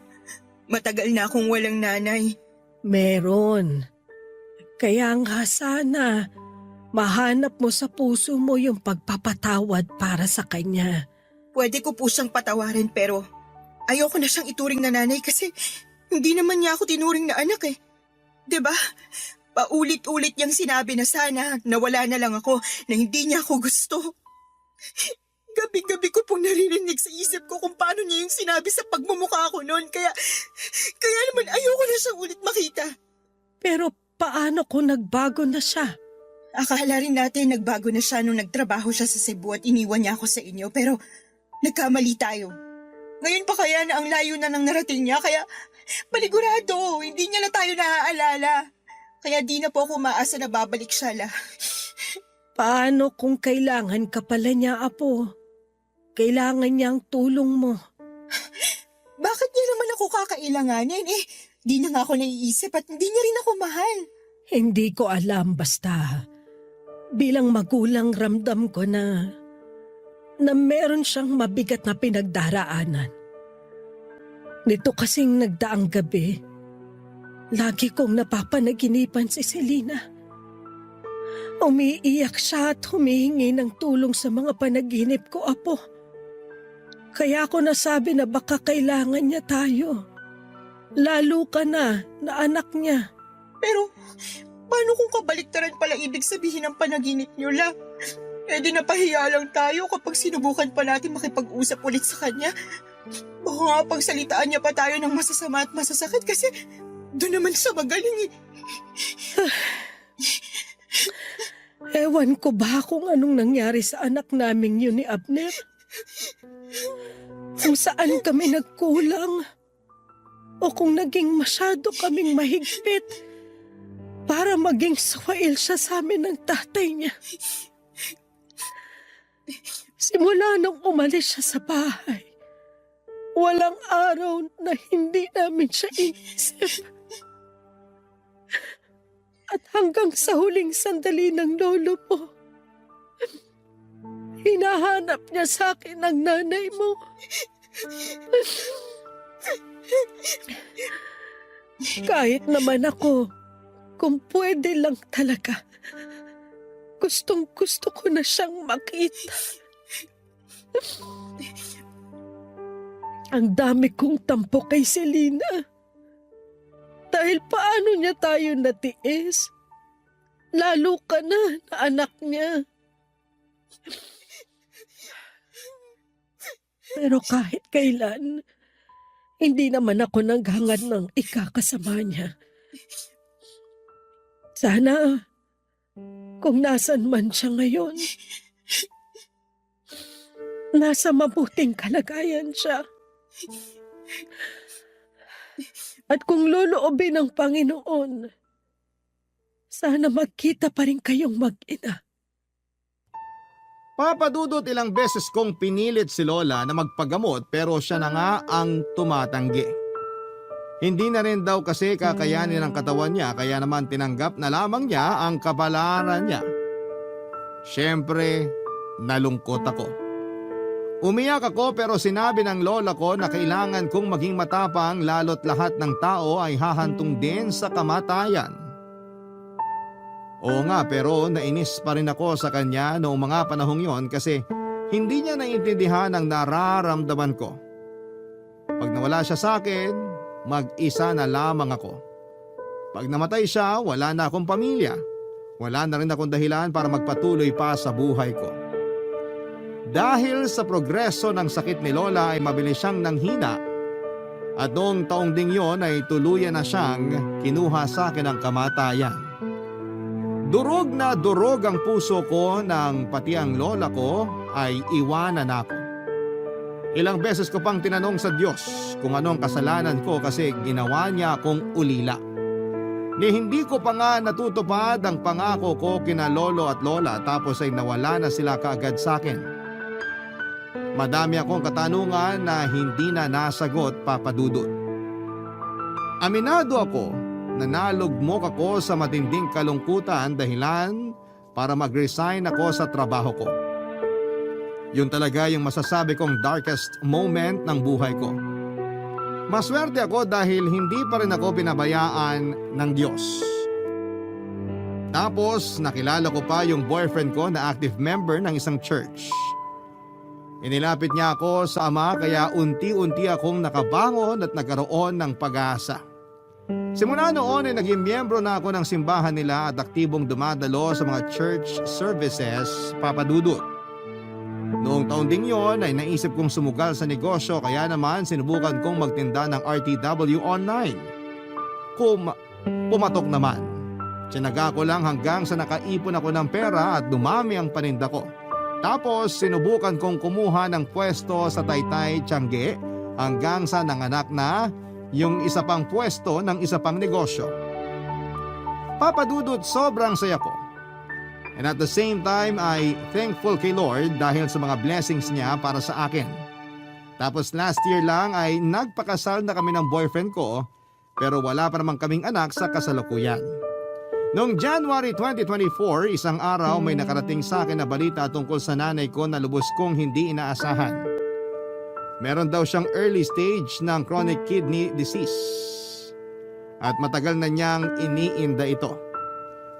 Matagal na akong walang nanay. Meron. Kaya nga sana, mahanap mo sa puso mo yung pagpapatawad para sa kanya. Pwede ko po siyang patawarin pero ayoko na siyang ituring na nanay kasi hindi naman niya ako tinuring na anak eh. 'Di ba? Paulit-ulit niyang sinabi na sana nawala na lang ako, na hindi niya ako gusto. Gabi-gabi ko pong naririnig sa isip ko kung paano niya yung sinabi sa pagmumukha ko noon. Kaya naman ayoko na siyang ulit makita. Pero paano kung nagbago na siya? Akala rin natin nagbago na siya nung nagtrabaho siya sa Cebu at iniwan niya ako sa inyo. Pero nagkamali tayo. Ngayon pa kaya na ang layo na ng narating niya, kaya panigurado, hindi niya na tayo naaalala. Kaya di na po ako maasa na babalik siya la. Paano kung kailangan ka pala niya, apo? Kailangan niya ang tulong mo. Bakit niya naman ako kakailanganin? Di na nga ako naiisip at hindi niya rin ako mahal. Hindi ko alam, basta bilang magulang ramdam ko na meron siyang mabigat na pinagdaraanan. Nito kasing nagdaang gabi, lagi kong napapanaginipan si Selena. Umiiyak siya at humihingi ng tulong sa mga panaginip ko, apo. Kaya ako nasabi na baka kailangan niya tayo. Lalo ka na anak niya. Pero paano kung kabaliktaran pala ibig sabihin ng panaginip niyo la? Di napahiya lang tayo kapag sinubukan pa natin makipag-usap ulit sa kanya. Baka nga pagsalitaan niya pa tayo ng masasama at masasakit kasi doon naman siya magaling eh. Ewan ko ba kung anong nangyari sa anak naming yun ni Abner? Kung saan kami nagkulang o kung naging masyado kaming mahigpit para maging swail siya sa amin ng tatay niya. Simula nung umalis siya sa bahay, walang araw na hindi namin siya inisip. At hanggang sa huling sandali ng lolo mo, hinahanap niya sa akin ang nanay mo. Kahit naman ako, kung pwede lang talaga, gustong-gusto ko na siyang makita. Ang dami kong tampo kay Selena. Dahil paano niya tayo natiis? Lalo ka na anak niya. Pero kahit kailan, hindi naman ako naghangad ng ikakasama niya. Sana, kung nasan man siya ngayon, nasa mabuting kalagayan siya. At kung loloobin ng Panginoon, sana magkita pa rin kayong mag-ina. Papadudot ilang beses kong pinilit si Lola na magpagamot pero siya na nga ang tumatanggi. Hindi na rin daw kasi kakayanin ng katawan niya kaya naman tinanggap na lamang niya ang kabalaran niya. Siyempre, nalungkot ako. Umiyak ako pero sinabi ng lola ko na kailangan kong maging matapang lalo't lahat ng tao ay hahantong din sa kamatayan. Oo nga pero nainis pa rin ako sa kanya noong mga panahong yon kasi hindi niya naiintindihan ang nararamdaman ko. Pag nawala siya sa akin, mag-isa na lamang ako. Pag namatay siya, wala na akong pamilya. Wala na rin akong dahilan para magpatuloy pa sa buhay ko. Dahil sa progreso ng sakit ni Lola ay mabilis siyang nanghina at noong taong ding yon ay tuluyan na siyang kinuha sa akin ng kamatayan. Durog na durog ang puso ko nang pati ang lola ko ay iwanan ako. Ilang beses ko pang tinanong sa Diyos kung anong kasalanan ko kasi ginawa niya akong ulila. Ni hindi ko pa nga natutupad ang pangako ko kina lolo at lola tapos ay nawala na sila kaagad sa akin. Madami akong katanungan na hindi na nasagot, Papa Dudut. Aminado ako na nalugmok ako sa matinding kalungkutan dahilan para mag-resign ako sa trabaho ko. Yun talaga yung masasabi kong darkest moment ng buhay ko. Maswerte ako dahil hindi pa rin ako pinabayaan ng Diyos. Tapos nakilala ko pa yung boyfriend ko na active member ng isang church. Inilapit niya ako sa ama kaya unti-unti akong nakabangon at nagkaroon ng pag-asa. Simula noon ay naging miyembro na ako ng simbahan nila at aktibong dumadalo sa mga church services, Papa Dudut. Noong taon ding yon ay naisip kong sumugal sa negosyo kaya naman sinubukan kong magtinda ng RTW online. Pumatok naman. Tinaga ko lang hanggang sa nakaipon ako ng pera at dumami ang paninda ko. Tapos sinubukan kong kumuha ng pwesto sa Taytay, Tiangge hanggang sa nanganak na yung isa pang pwesto ng isa pang negosyo. Papa Dudut, sobrang saya ko. And at the same time ay thankful kay Lord dahil sa mga blessings niya para sa akin. Tapos last year lang ay nagpakasal na kami ng boyfriend ko pero wala pa naman kaming anak sa kasalukuyan. Noong January 2024, isang araw may nakarating sa akin na balita tungkol sa nanay ko na lubos kong hindi inaasahan. Meron daw siyang early stage ng chronic kidney disease at matagal na niyang iniinda ito.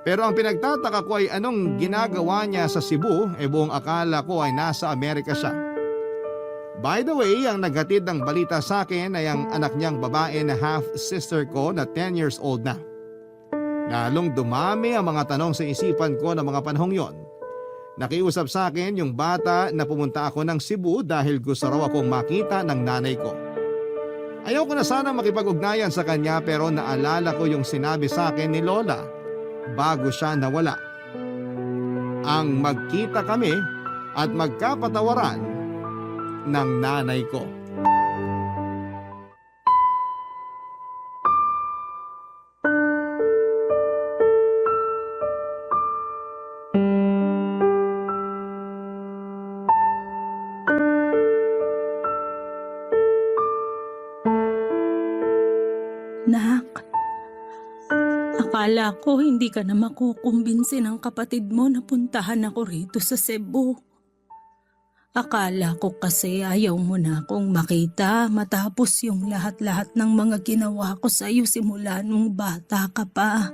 Pero ang pinagtataka ko ay anong ginagawa niya sa Cebu buong akala ko ay nasa Amerika siya. By the way, ang naghatid ng balita sa akin ay ang anak niyang babae na half-sister ko na 10 years old na. Lalong dumami ang mga tanong sa isipan ko ng mga panahong yon. Nakiusap sa akin yung bata na pumunta ako ng Cebu dahil gusto raw akong makita ng nanay ko. Ayaw ko na sana makipag-ugnayan sa kanya pero naalala ko yung sinabi sa akin ni Lola bago siya nawala. Ang magkita kami at magkapatawaran ng nanay ko. Nak, akala ko hindi ka na makukumbinsi ng kapatid mo na puntahan ako rito sa Cebu. Akala ko kasi ayaw mo na akong makita matapos yung lahat-lahat ng mga ginawa ko sa iyo simula nung bata ka pa.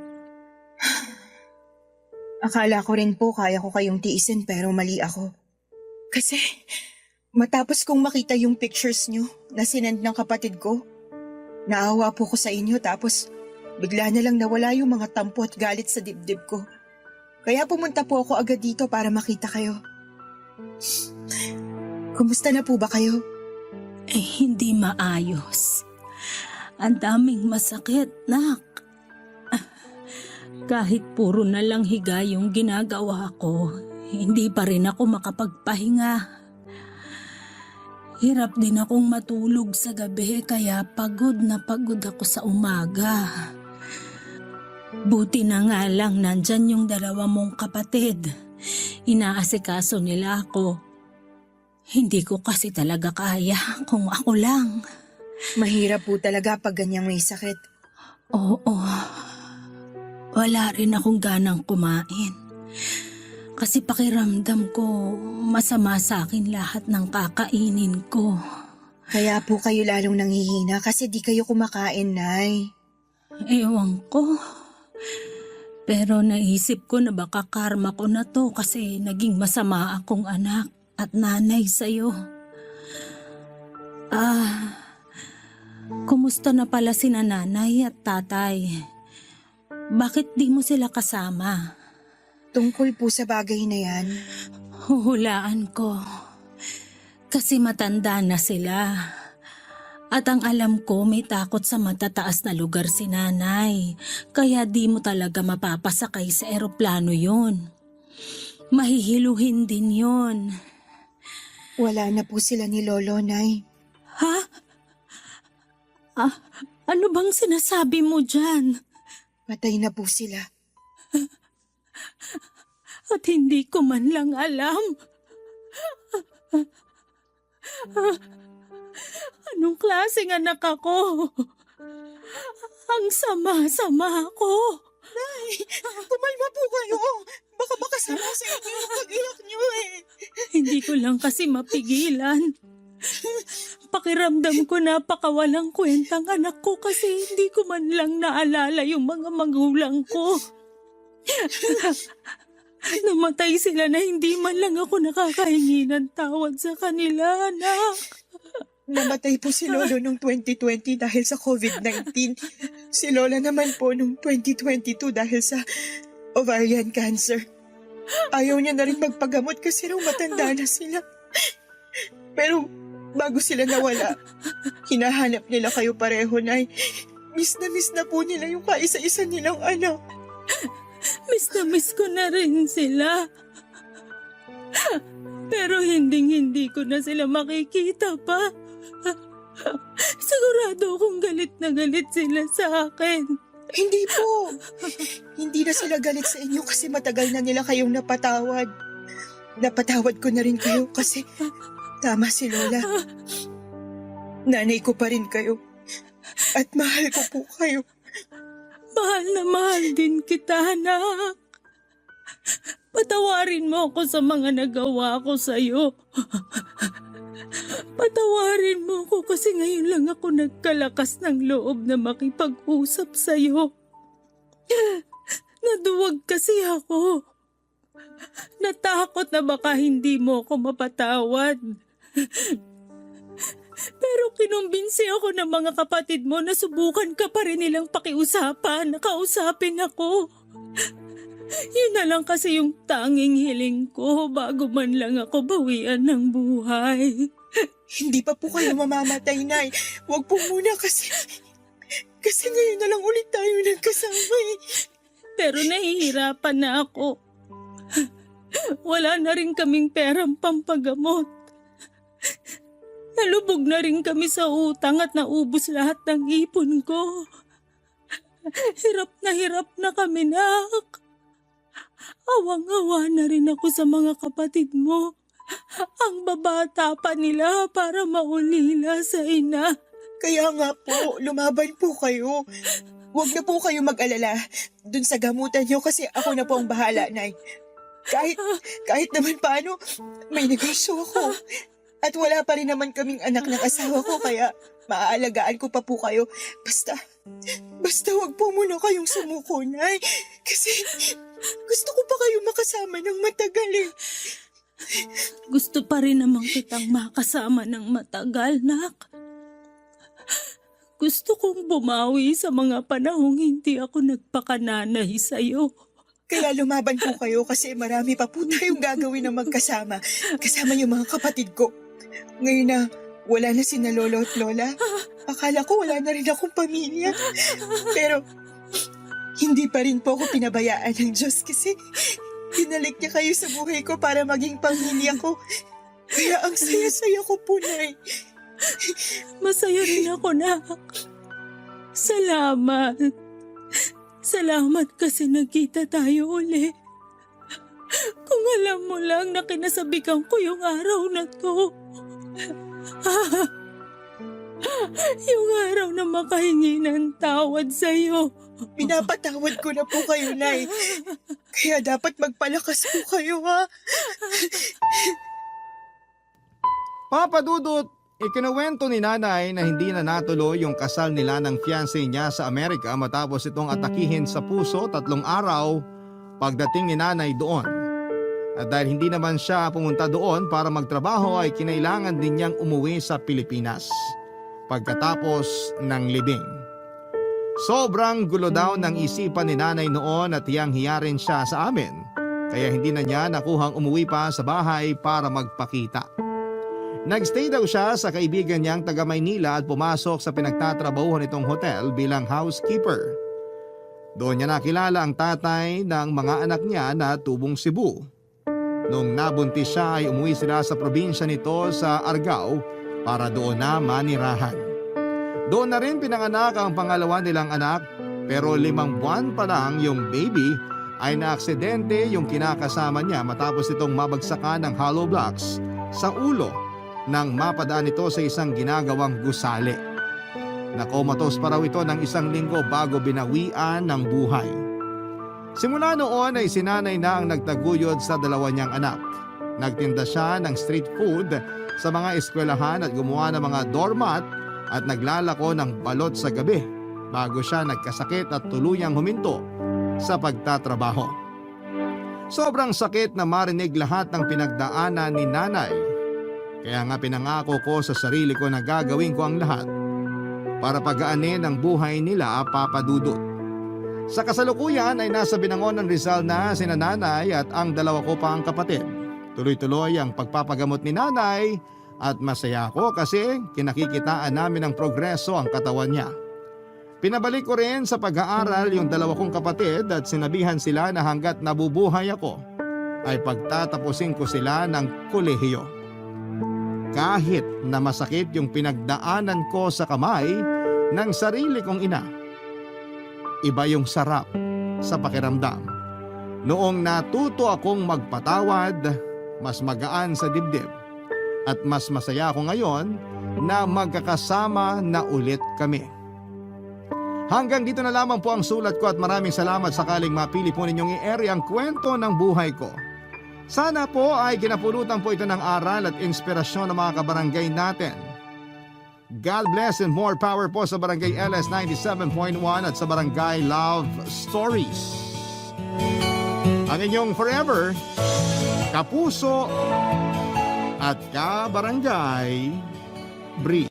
Akala ko rin po kaya ko kayong tiisin pero mali ako. Kasi matapos kong makita yung pictures nyo na sinend ng kapatid ko, naawa po ko sa inyo tapos bigla na lang nawala yung mga tampo at galit sa dibdib ko. Kaya pumunta po ako agad dito para makita kayo. Kumusta na po ba kayo? Hindi maayos. Ang daming masakit, nak. Kahit puro na lang higa yung ginagawa ko, hindi pa rin ako makapagpahinga. Hirap din akong matulog sa gabi kaya pagod na pagod ako sa umaga. Buti na nga lang nandyan yung dalawa mong kapatid. Inaasikaso nila ako. Hindi ko kasi talaga kaya kung ako lang. Mahirap po talaga pag ganyang may sakit. Oo. Wala rin akong ganang kumain. Kasi pakiramdam ko, masama sa akin lahat ng kakainin ko. Kaya po kayo lalong nanghihina kasi di kayo kumakain, Nay. Ewan ko. Pero naisip ko na baka karma ko na to kasi naging masama akong anak at nanay sa'yo. Kumusta na pala sina nanay at tatay? Bakit di mo sila kasama? Tungkol po sa bagay na yan, Huhulaan ko. Kasi matanda na sila. At ang alam ko may takot sa matataas na lugar si nanay. Kaya di mo talaga mapapasakay sa eroplano yon. Mahihiluhin din yon. Wala na po sila ni Lolo, Nay. Ha? Ano bang sinasabi mo dyan? Patay na po sila. At hindi ko man lang alam. Anong klaseng anak ako? Ang sama-sama ko. Kumalma po kayo. Baka makasama sa inyo yung pag-iyak niyo eh. Hindi ko lang kasi mapigilan. Pakiramdam ko napakawalang kwentang anak ko kasi hindi ko man lang naalala yung mga magulang ko. Namatay sila na hindi man lang ako nakakahingi ng tawad sa kanila, anak. Namatay po si Lolo noong 2020 dahil sa COVID-19. Si Lola naman po noong 2022 dahil sa ovarian cancer. Ayaw niya na rin magpagamot kasi raw matanda na sila. Pero bago sila nawala, hinahanap nila kayo pareho, Nay. Miss na po nila yung kaisa-isa nilang anak. Miss na miss ko na rin sila. Pero hindi ko na sila makikita pa. Sigurado akong galit na galit sila sa akin. Hindi po. Hindi na sila galit sa inyo kasi matagal na nila kayong napatawad. Napatawad ko na rin kayo kasi tama si Lola. Nanay ko pa rin kayo. At mahal ko po kayo. Mahal na mahal din kita, anak. Patawarin mo ako sa mga nagawa ko sa'yo. Patawarin mo ako kasi ngayon lang ako nagkalakas ng loob na makipag-usap sa'yo. Naduwag kasi ako. Natakot na baka hindi mo ako mapatawad. Pero kinumbinsi ako ng mga kapatid mo na subukan ka pa rin nilang pakiusapan, nakausapin ako. Yun na lang kasi yung tanging hiling ko bago man lang ako bawian ng buhay. Hindi pa po kayo mamamatay, Nay. Huwag po muna kasi ngayon na lang ulit tayo nagkasama eh. Pero nahihirapan na ako. Wala na rin kaming perang pampagamot. Nalubog na rin kami sa utang at naubos lahat ng ipon ko. Hirap na kami, nak. Awang-awa na rin ako sa mga kapatid mo. Ang babata pa nila para maulila sa ina. Kaya nga po, lumaban po kayo. Huwag na po kayo mag-alala dun sa gamutan niyo kasi ako na po ang bahala, Nay. Kahit naman paano, may negosyo ako. At wala pa rin naman kaming anak ng asawa ko kaya maaalagaan ko pa po kayo. Basta wag po muna kayong sumuko, Nay. Kasi gusto ko pa kayo makasama ng matagal eh. Gusto pa rin naman kitang makasama ng matagal, nak. Gusto kong bumawi sa mga panahong hindi ako nagpakananay sa'yo. Kaya lumaban po kayo kasi marami pa po tayong gagawin na magkasama. Kasama yung mga kapatid ko. Ngayon na wala na sina Lolo at Lola, akala ko wala na rin akong pamilya. Pero hindi pa rin po ako pinabayaan ng Diyos kasi dinalik niya kayo sa buhay ko para maging pamilya ko. Kaya ang saya-saya ko po, Nay. Masaya rin ako, nak. Salamat. Salamat kasi nagkita tayo uli. Kung alam mo lang na kinasabikan ko yung araw na to. Yung araw na makahingi ng tawad sa'yo. Pinapatawad ko na po kayo, Nay. Kaya dapat magpalakas po kayo, ha? Papa Dudut, ikinuwento ni nanay na hindi na natuloy yung kasal nila ng fiancé niya sa Amerika matapos itong atakihin sa puso 3 araw pagdating ni nanay doon. At dahil hindi naman siya pumunta doon para magtrabaho ay kinailangan din niyang umuwi sa Pilipinas pagkatapos ng libing. Sobrang gulo daw ng isipan ni nanay noon at hiyang-hiya rin siya sa amin kaya hindi na niya nakuhang umuwi pa sa bahay para magpakita. Nagstay daw siya sa kaibigan niyang taga Maynila at pumasok sa pinagtatrabahuhan nitong hotel bilang housekeeper. Doon niya nakilala ang tatay ng mga anak niya na tubong Cebu. Nung nabuntis siya ay umuwi sila sa probinsya nito sa Argao para doon na manirahan. Doon na rin pinanganak ang pangalawa nilang anak pero 5 buwan pa lang yung baby ay naaksidente yung kinakasama niya matapos itong mabagsakan ng hollow blocks sa ulo nang mapadaan ito sa isang ginagawang gusali. Nakomatos pa raw ito ng 1 linggo bago binawian ng buhay. Simula noon ay sinanay na ang nagtaguyod sa 2 niyang anak. Nagtinda siya ng street food sa mga eskwelahan at gumawa ng mga doormat at naglalako ng balot sa gabi bago siya nagkasakit at tuluyang huminto sa pagtatrabaho. Sobrang sakit na marinig lahat ng pinagdaanan ni nanay. Kaya nga pinangako ko sa sarili ko na gagawin ko ang lahat para pagaanin ang buhay nila, Papa Dudut. Sa kasalukuyan ay nasa Binangonan, Rizal na sina nanay at ang 2 ko pang kapatid. Tuloy-tuloy ang pagpapagamot ni nanay at masaya ako kasi kinakikitaan namin ng progreso ang katawan niya. Pinabalik ko rin sa pag-aaral yung 2 kong kapatid at sinabihan sila na hanggat nabubuhay ako ay pagtatapusin ko sila ng kolehiyo. Kahit na masakit yung pinagdaanan ko sa kamay ng sarili kong ina, iba yung sarap sa pakiramdam. Noong natuto akong magpatawad, mas magaan sa dibdib at mas masaya ako ngayon na magkakasama na ulit kami. Hanggang dito na lamang po ang sulat ko at maraming salamat sakaling mapili po ninyong i-air ang kwento ng buhay ko. Sana po ay ginapulutan po ito ng aral at inspirasyon ng mga kabarangay natin. God bless and more power po sa Barangay LS 97.1 at sa Barangay Love Stories. Ang inyong forever, kapuso at kabarangay, Bree.